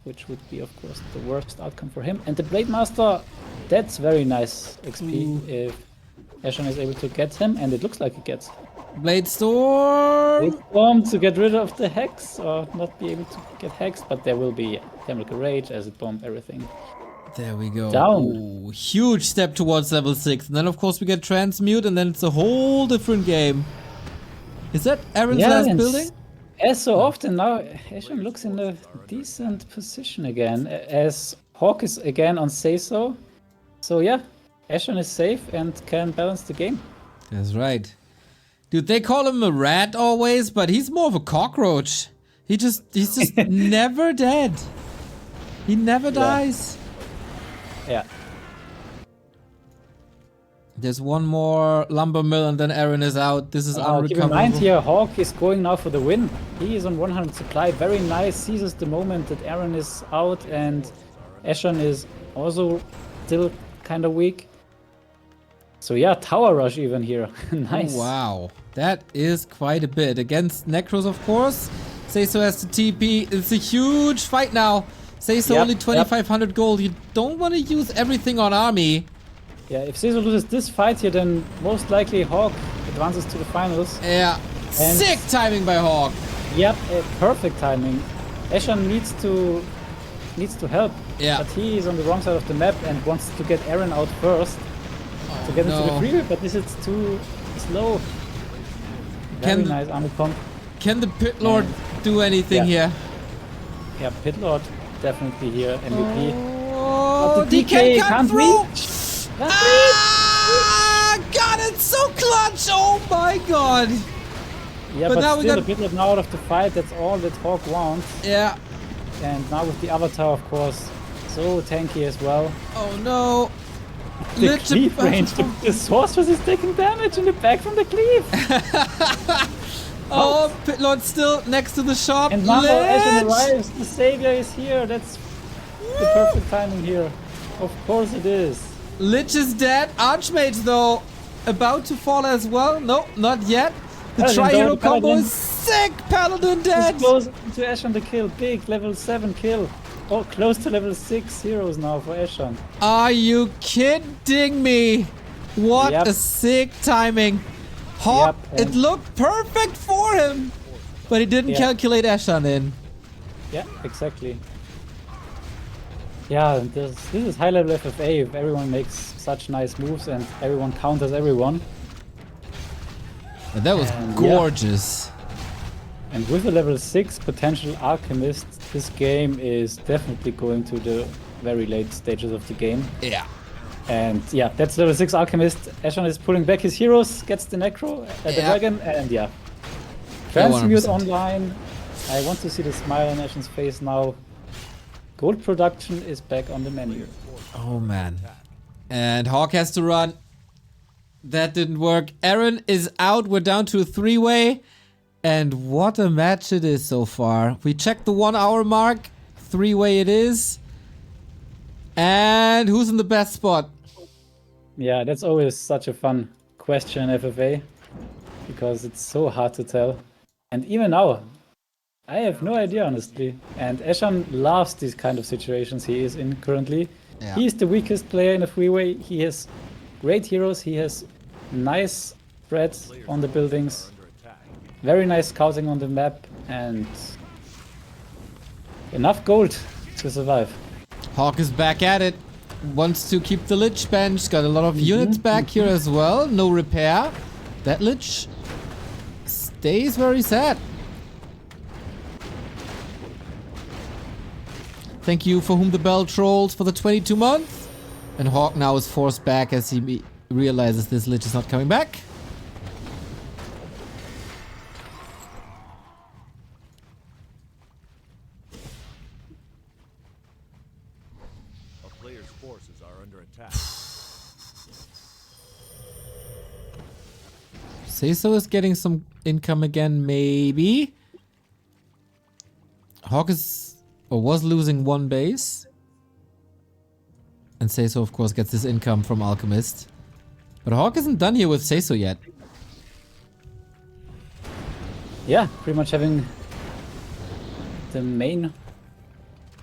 which would be, of course, the worst outcome for him. And the Blade Master, that's very nice XP if Eshan is able to get him, and it looks like he gets Blade Storm! Blade Storm to get rid of the Hex, or not be able to get Hex, but there will be Chemical Rage as it bombed everything. There we go. Down. Ooh, huge step towards level 6. And then, of course, we get Transmute, and then it's a whole different game. Is that Eren's last building? As so often now, Eshan looks in a decent position again, as Hawk is again on SaySo. So yeah, Eshan is safe and can balance the game. That's right. Dude, they call him a rat always, but he's more of a cockroach. He's just never dead. He never dies. Yeah. There's one more lumber mill and then Eren is out. This is unrecoverable. Keep in mind here, Hawk is going now for the win. He is on 100 supply. Very nice. Seizes the moment that Eren is out and Eshan is also still kind of weak. So yeah, tower rush even here. Nice. Oh, wow. That is quite a bit. Against Necros, of course. SaySo has the TP. It's a huge fight now. SaySo only 2,500 gold. You don't want to use everything on army. Yeah, if SaySo loses this fight here, then most likely Hawk advances to the finals. Yeah. And sick timing by Hawk. Yep, perfect timing. Eshan needs to help. Yeah. But he is on the wrong side of the map and wants to get Eren out first. To get into the freeway, but this is too slow. Very nice army comp. Can the Pit Lord do anything here? Yeah, Pit Lord definitely here, MVP. Oh, but the DK can't through. reach. God, it's so clutch! Oh my god! Yeah, but now still the Pit Lord now out of the fight. That's all that Hawk wants. Yeah. And now with the Avatar, of course, so tanky as well. Oh no! The Lich cleave about to range. The sorceress is taking damage in the back from the cleave. Oh, Pitlord still next to the shop. And now Eshan Lich! arrives. The savior is here. That's the perfect timing here. Of course it is. Lich is dead. Archmage, though, about to fall as well. No, not yet. The Paladin, tri-hero though, the combo Paladin. is sick. Paladin dead. This goes to Eshan the kill. Big level 7 kill. Oh, close to level 6 heroes now for Eshan. Are you kidding me? What Yep. a sick timing. Hawk, Yep, it and- looked perfect for him. But he didn't Yeah. calculate Eshan in. Yeah, exactly. Yeah, this is high level FFA if everyone makes such nice moves and everyone counters everyone. And that was And, gorgeous. And with a level 6 potential alchemist, this game is definitely going to the very late stages of the game. Yeah. And yeah, that's level 6 alchemist. Eshan is pulling back his heroes, gets the necro, the Yeah. dragon, and yeah. Transmute 100%. online. I want to see the smile on Eshan's face now. Gold production is back on the menu. Oh, man. And Hawk has to run. That didn't work. Aaron is out. We're down to a 3-way. And what a match it is so far. We checked the 1 hour mark. 3-way it is. And who's in the best spot? Yeah, that's always such a fun question in FFA. Because it's so hard to tell. And even now, I have no idea, honestly. And Eshan loves these kind of situations he is in currently. Yeah. He is the weakest player in a freeway. He has great heroes. He has nice spread on the buildings. Very nice scouting on the map. And enough gold to survive. Hawk is back at it. Wants to keep the Lich bench. Got a lot of units back here as well. No repair. That Lich stays where he's at. Thank you for whom the bell trolls for the 22 months. And Hawk now is forced back as he realizes this Lich is not coming back. A player's forces are under attack. SaySo is getting some income again, maybe. Hawk is, or was losing 1 base. And SaySo, of course, gets his income from Alchemist. But Hawk isn't done here with SaySo yet. Yeah, pretty much having the main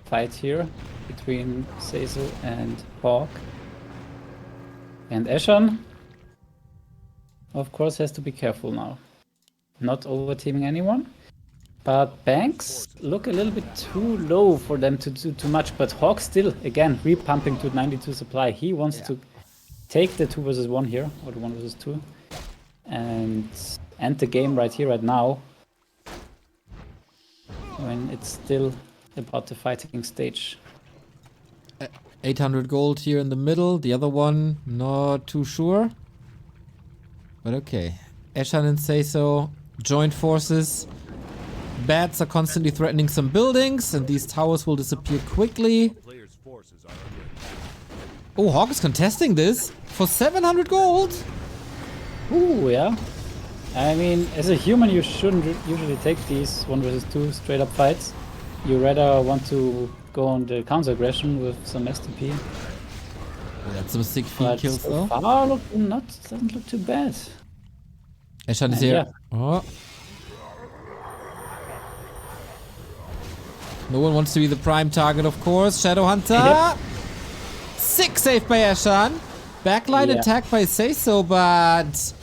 fight here between SaySo and Hawk. And Eshan, of course, has to be careful now. Not over-teaming anyone. But banks look a little bit too low for them to do too much. But Hawk still, again, repumping to 92 supply. He wants to take the 2 versus 1 here, or the 1 versus 2. And end the game right here, right now. When it's still about the fighting stage. 800 gold here in the middle. The other one, not too sure. But okay. Eshan and SaySo joined forces. Bats are constantly threatening some buildings, and these towers will disappear quickly. Player's forces are under attack. Oh, Hawk is contesting this for 700 gold. Ooh, yeah. I mean, as a human, you shouldn't usually take these 1 versus 2 straight up fights. You rather want to go on the counter aggression with some STP. That's some sick field But kills so though. far, doesn't look too bad. Eshan is And here. yeah. Oh. No one wants to be the prime target, of course. Shadow Hunter. Yep. Sick save by Eshan. Backline Yeah. attack by SaySo, but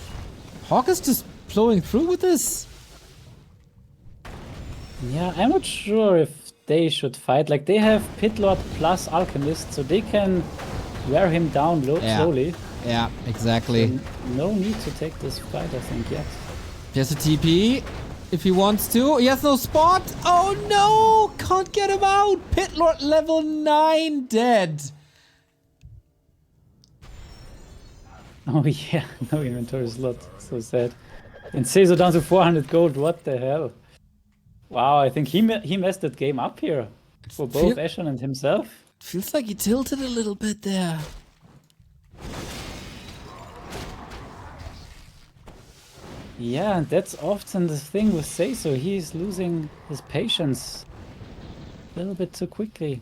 Hawk is just blowing through with this. Yeah, I'm not sure if they should fight. Like, they have Pit Lord plus Alchemist, so they can wear him down slowly. Yeah, exactly. No need to take this fight, I think, yet. He has a TP if he wants to. He has no spot. Oh no! Can't get him out. Pit Lord level 9 dead. Oh yeah, no inventory slot. So sad. And SaySo down to 400 gold. What the hell? Wow, I think he messed that game up here for both Eshan and himself. Feels like he tilted a little bit there. Yeah, and that's often the thing with SaySo. He's losing his patience a little bit too quickly.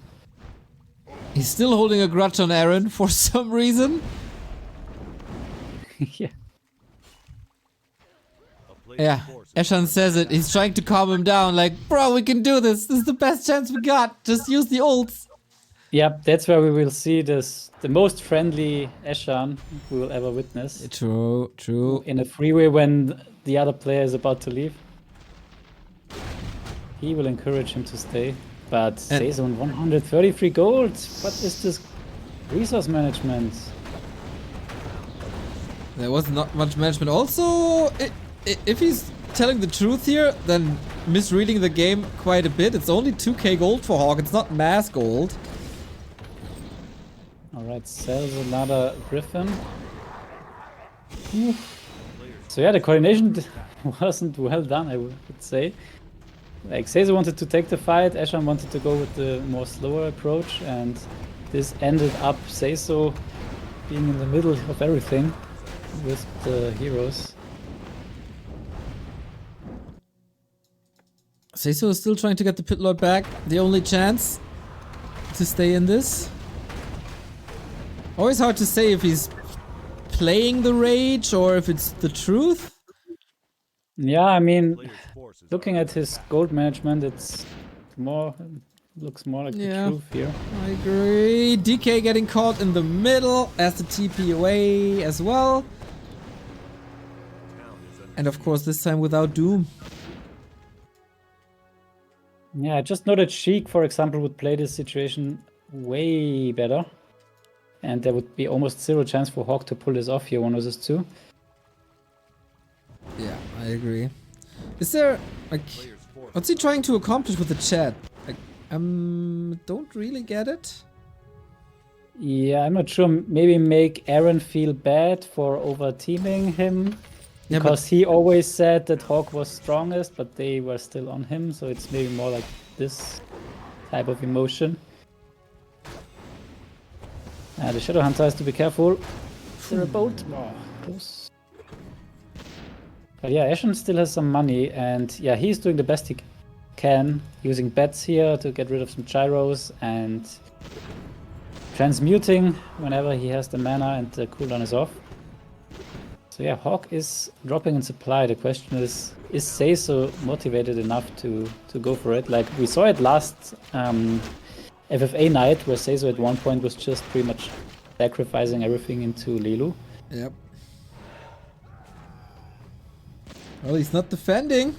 He's still holding a grudge on Aaron for some reason. Yeah. A player's Yeah, forces Eshan says it. He's trying to calm him down. Like, bro, we can do this. This is the best chance we got. Just use the ults. Yep, that's where we will see the most friendly Eshan we will ever witness. True, true. In a freeway when the other player is about to leave. He will encourage him to stay. But SaySo on 133 gold. What is this resource management? There was not much management. Also, if he's telling the truth here, then misreading the game quite a bit. It's only 2k gold for Hawk. It's not mass gold. Alright, sells another Griffin. So yeah, the coordination wasn't well done, I would say. Like, SaySo wanted to take the fight, Eshan wanted to go with the more slower approach, and this ended up SaySo being in the middle of everything with the heroes. SaySo is still trying to get the Pit Lord back. The only chance to stay in this. Always hard to say if he's playing the rage or if it's the truth. Yeah, I mean, player's forces looking at his gold management, it's more looks more like Yeah. the truth here. I agree. DK getting caught in the middle as the TP away as well. town is under And of course this time without Doom. Yeah, I just know that Sheik, for example, would play this situation way better. And there would be almost zero chance for Hawk to pull this off here, 1 vs 2. Yeah, I agree. Is there like player's forces. what's he trying to accomplish with the chat? Like, don't really get it. Yeah, I'm not sure. Maybe make Aaron feel bad for over-teaming him. Yeah, but- Because he always said that Hawk was strongest, but they were still on him. So it's maybe more like this type of emotion. The Shadow Hunter has to be careful. Is there a bolt? Oh, close. But yeah, Eshan still has some money, and yeah, he's doing the best he can, using bets here to get rid of some gyros and transmuting whenever he has the mana and the cooldown is off. So yeah, Hawk is dropping in supply. The question is SaySo motivated enough to go for it? Like we saw it last FFA night, where SaySo at one point was just pretty much sacrificing everything into Lilu. Yep. Well, he's not defending.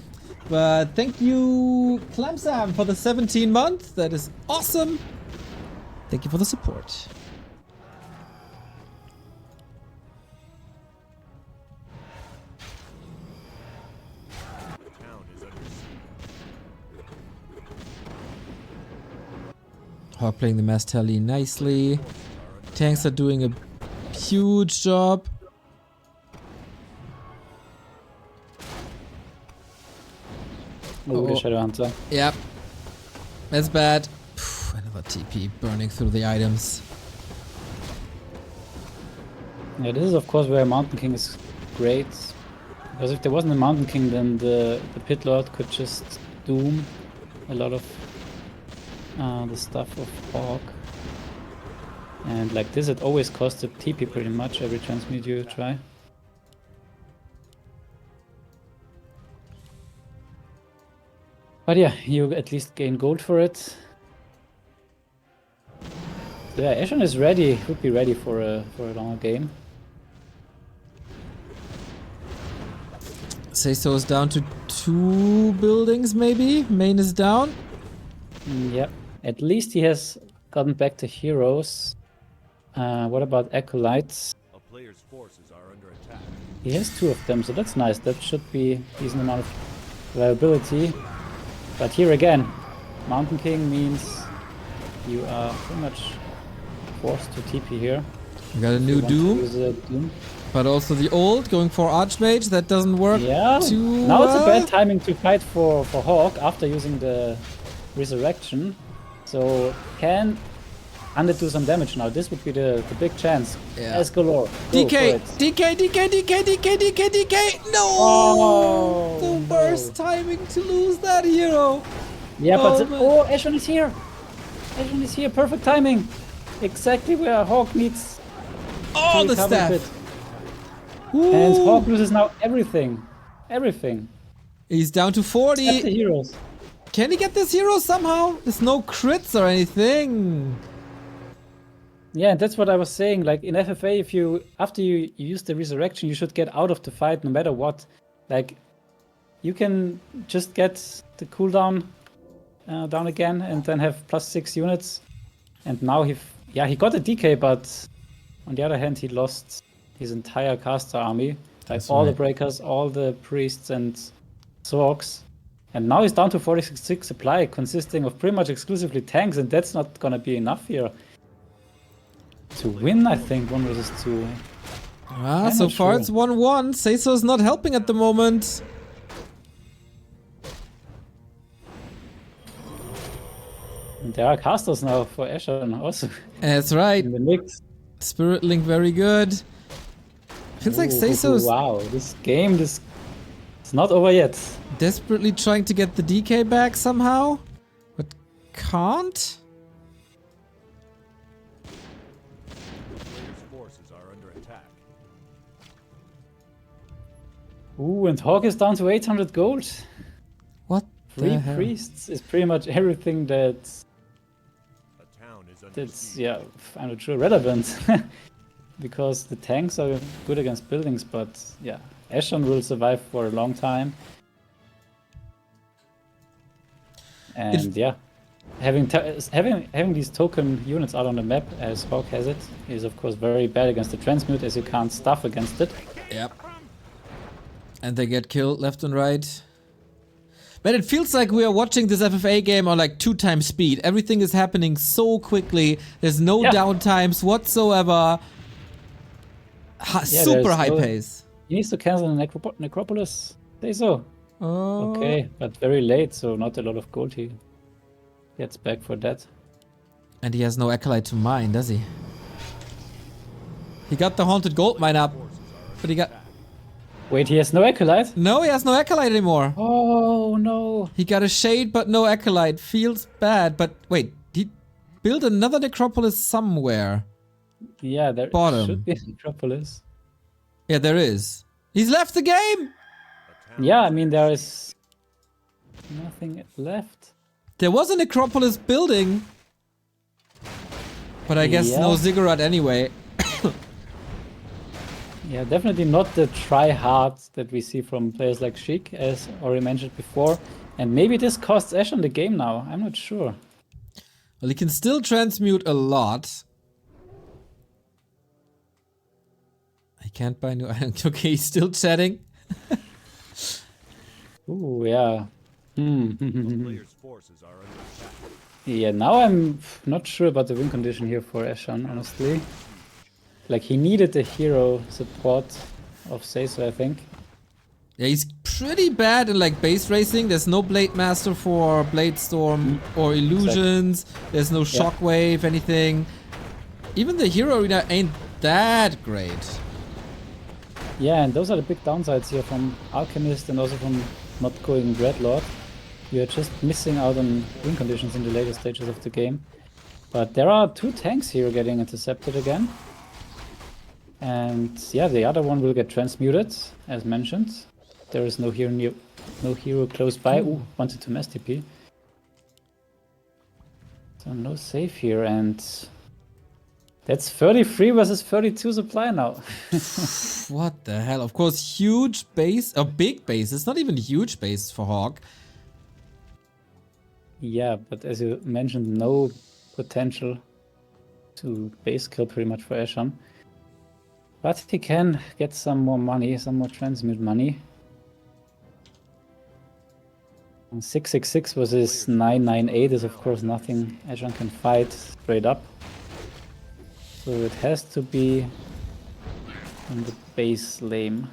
But thank you, Clamsam, for the 17 months. That is awesome. Thank you for the support. Town is under siege. Hawk playing the Mass Tally nicely. Tanks are doing a huge job. Oh, the Shadow Hunter. Yep. That's bad. Phew, another TP burning through the items. Yeah, this is of course where Mountain King is great. Because if there wasn't a Mountain King, then the Pit Lord could just doom a lot of the stuff of Hawk. And like this, it always costs a TP pretty much every transmute you try. But yeah, you at least gain gold for it. So yeah, Eshan is ready, would be ready for a longer game. SaySo is down to 2 buildings maybe. Main is down. Yep. At least he has gotten back to heroes. What about Acolytes? A player's forces are under attack. He has 2 of them, so that's nice. That should be a decent amount of reliability. But here again, Mountain King means you are pretty much forced to TP here. We got a new Want to Doom, use a Doom. but also the old going for Archmage. That doesn't work Yeah, too now it's a well. bad timing to fight for Hawk after using the Resurrection. So can Undead do some damage now. This would be the big chance. Yeah. Escalor. DK, DK. No! Oh, The no. worst timing to lose that hero. Yeah, but Oh, man. Eshan is here. Eshan is here. Perfect timing. Exactly where Hawk needs Oh, to the recover a staff. bit. Woo. And Hawk loses now everything. Everything. He's down to Except the 40. heroes. Can he get this hero somehow? There's no crits or anything. Yeah, and that's what I was saying. Like in FFA, if you after you use the resurrection, you should get out of the fight no matter what. Like you can just get the cooldown down again and then have +6 units. And now he got a DK, but on the other hand, he lost his entire caster army, like That's all the right. breakers, all the priests and Zorgs. And now he's down to 46 supply, consisting of pretty much exclusively tanks, and that's not gonna be enough here to win, I think, 1 versus 2. Ah, I'm so not far sure. it's 1-1. SaySo's not helping at the moment. And there are casters now for Eshan also That's right. in the mix. Spirit Link very good. Feels like Ooh, SaySo's wow, this game, it's not over yet. desperately trying to get the DK back somehow, but can't. Player's forces are under attack. Ooh, and Hawk is down to 800 gold. What the 3 hell? priests is pretty much everything that's A town is under siege. yeah, I'm not sure, relevant. Because the tanks are good against buildings, but yeah, Eshan will survive for a long time. And yeah, having these token units out on the map as Hawk has it is of course very bad against the transmute, as you can't stuff against it. Yep. And they get killed left and right. Man, it feels like we are watching this FFA game on like 2 times speed. Everything is happening so quickly. There's no Yeah. downtimes whatsoever. Super there's high no- pace. He needs to cancel the Necropolis. SaySo. Oh. Okay, but very late, so not a lot of gold he gets back for that. And he has no acolyte to mine, does he? He got the haunted gold mine up, but he got Wait, he has no acolyte? no. He has no acolyte anymore. Oh no. He got a shade, but no acolyte. Feels bad. But wait, he built another necropolis somewhere. Yeah, there Bottom. should be a Necropolis. Yeah, there is. He's left the game. A town Yeah, I is mean under there siege. is nothing left. There was a necropolis building, but I guess no Yeah. ziggurat anyway. Yeah, definitely not the try-hard that we see from players like Sheik, as already mentioned before. And maybe this costs Eshan the game now. I'm not sure. Well, he can still transmute a lot. I can't buy new items. Okay, he's still chatting. Ooh, yeah. Player's forces are under attack. Yeah, now I'm not sure about the win condition here for Eshan, honestly. Like, he needed the hero support of SaySo, I think. Yeah, he's pretty bad in like base racing. There's no Blade Master for Blade Storm or Illusions. There's no Shockwave, anything. Even the hero arena ain't that great. Yeah, and those are the big downsides here from Alchemist and also from not going Dreadlord. You're just missing out on win conditions in the later stages of the game. But there are 2 tanks here getting intercepted again. And yeah, the other one will get transmuted, as mentioned. There is no hero close by. Ooh, wanted to mass TP. So no save here, and that's 33 versus 32 supply now. What the hell? Of course, huge base, a big base. It's not even huge base for Hawk. Yeah, but as you mentioned, no potential to base kill pretty much for Eshan. But he can get some more money, some more transmute money. And 666 versus 998 is of course nothing Eshan can fight straight up. So it has to be in the base lane.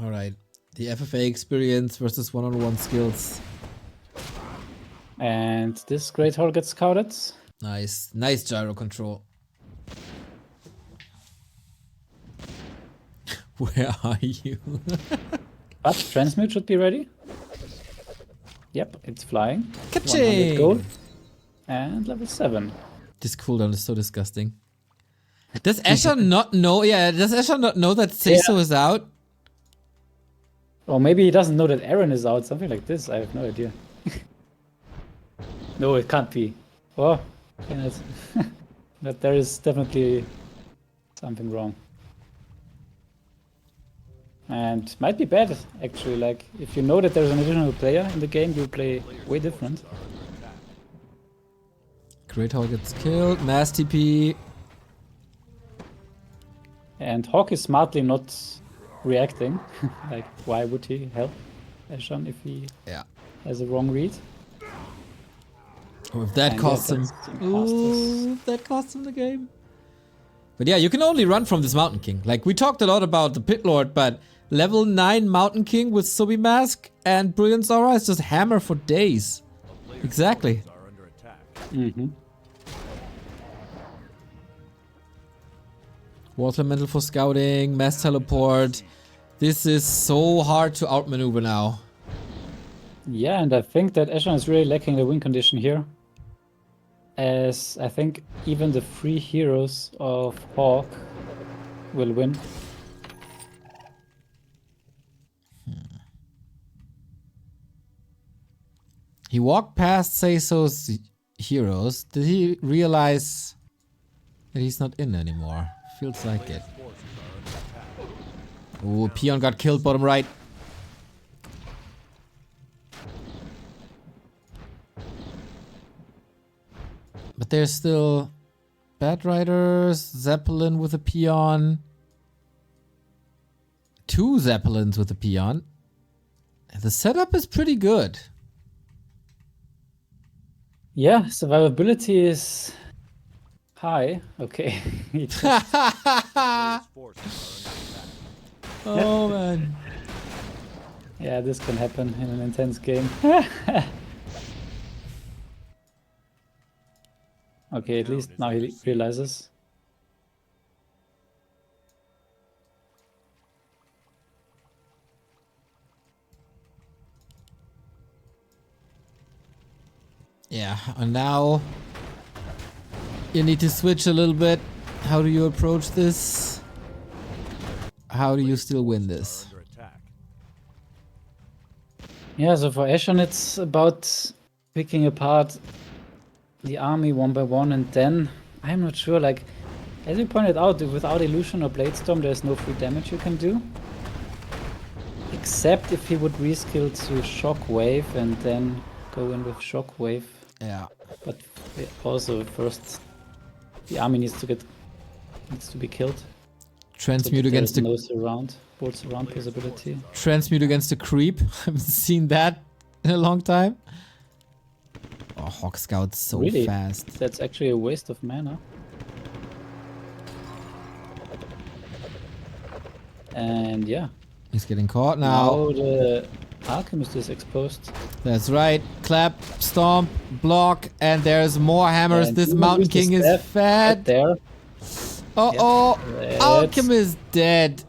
All right. The FFA experience versus one-on-one skills. And this Great Hall gets scouted. Nice. Nice gyro control. Where are you? But transmute should be ready. Yep, it's flying. 100 Ka-ching! gold. And level 7. This cooldown is so disgusting. Does Eshan not know? Yeah, does Eshan not know that SaySo is out? Or maybe he doesn't know that Aaron is out. Something like this. I have no idea. No, it can't be. Oh, but there is definitely something wrong. And might be bad, actually. Like, if you know that there's an additional player in the game, you play way different. Great Hall gets killed. Mass TP. And Hawk is smartly not reacting. Like, why would he help Eshan if he has a wrong read? Oh, if that And costs yeah, him. that's imposters. Ooh, if that costs him the game. But yeah, you can only run from this Mountain King. Like, we talked a lot about the Pit Lord, but level 9 Mountain King with Subi Mask and Brilliance Aura is just hammer for days. Exactly. Are under attack. Mm-hmm. Water Elemental for scouting, Mass Teleport. This is so hard to outmaneuver now. Yeah, and I think that Eshan is really lacking the win condition here. As I think even the 3 heroes of Hawk will win. He walked past SaySo's heroes. Did he realize that he's not in anymore? Feels like it. Ooh, Peon got killed bottom right. But there's still Bad Riders, Zeppelin with a Peon. 2 Zeppelins with a Peon. The setup is pretty good. Yeah, survivability is high. Okay. Oh man. Yeah, this can happen in an intense game. Okay, at least now he realizes. Yeah, and now you need to switch a little bit. How do you approach this? How do you still win this? Under attack. Yeah, so for Eshan it's about picking apart the army one by one, and then I'm not sure, like, as you pointed out, without Illusion or Bladestorm there's no free damage you can do. Except if he would reskill to Shockwave and then go in with Shockwave. Yeah. But also first the army needs to be killed. Transmute against the no surround, bolt surround possibility. transmute against a creep. Haven't seen that in a long time. Oh, Hawk Scout's so Really? fast. That's actually a waste of mana. And yeah. He's getting caught now. Now the Alchemist is exposed. That's right. Clap, stomp, block, and there's more hammers. And this you Mountain use the King is staff fat. right there. Uh-oh. That's Alchemist dead.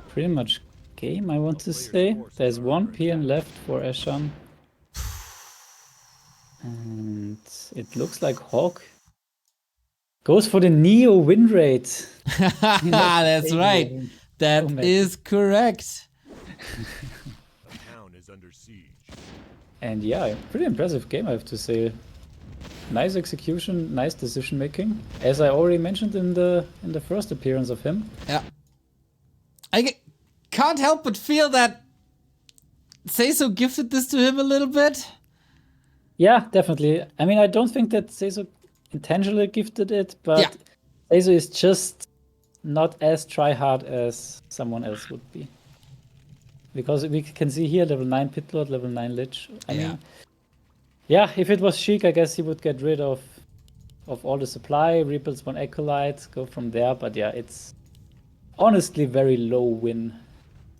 pretty much game, I want to say. There's 1 PN left for Eshan. And it looks like Hawk goes for the Neo win rate. That's right. That Oh, man. is correct. The town is under siege. And yeah, pretty impressive game, I have to say. Nice execution, nice decision making. As I already mentioned in the first appearance of him. Yeah. Can't help but feel that SaySo gifted this to him a little bit. Yeah, definitely. I mean, I don't think that SaySo intentionally gifted it, but SaySo is just not as try-hard as someone else would be. Because we can see here level 9 Pit Lord, level 9 Lich. I mean, yeah, if it was Sheik, I guess he would get rid of all the supply, rebuilds 1 Acolyte, go from there. But yeah, it's honestly very low win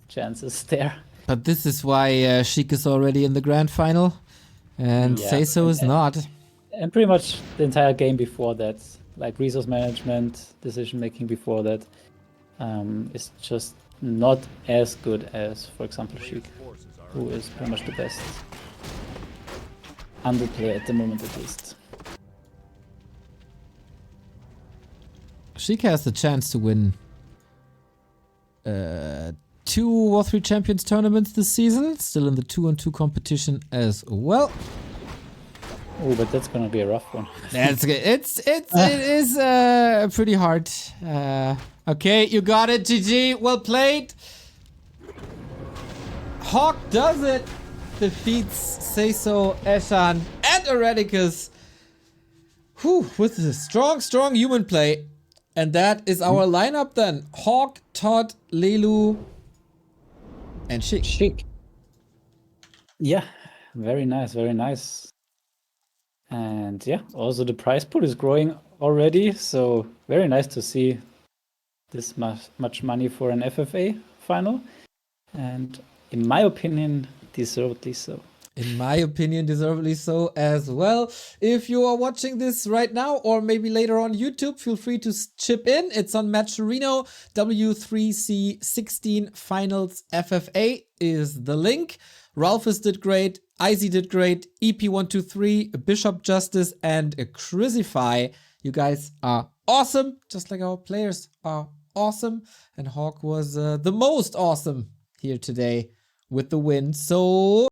chances there. But this is why Sheik is already in the grand final, and Yeah, SaySo is not. And pretty much the entire game before that, like resource management, decision making before that, is just not as good as, for example, Sheik, who is pretty much the best Undead player at the moment, at least. Sheik has the chance to win 2 W3Champions tournaments this season, still in the 2-on-2 competition as well. Oh, but that's gonna be a rough one. That's good. It is pretty hard. Okay, you got it, GG. Well played. Hawk does it. Defeats SaySo, Eshan, and Airenikus. Whew, with a strong human play. And that is our lineup then. Hawk, Todd, Lelu, and Sheik. Sheik. Yeah, very nice, very nice. And yeah, also the prize pool is growing already, so very nice to see this much money for an FFA final. And in my opinion, deservedly so. In my opinion, deservedly so as well. If you are watching this right now or maybe later on YouTube, feel free to chip in. It's on Matcherino. W3C16 Finals FFA is the link. Ralphus did great. Izzy did great. EP123, Bishop Justice, and Crucify. You guys are awesome, just like our players are awesome. And Hawk was the most awesome here today with the win. So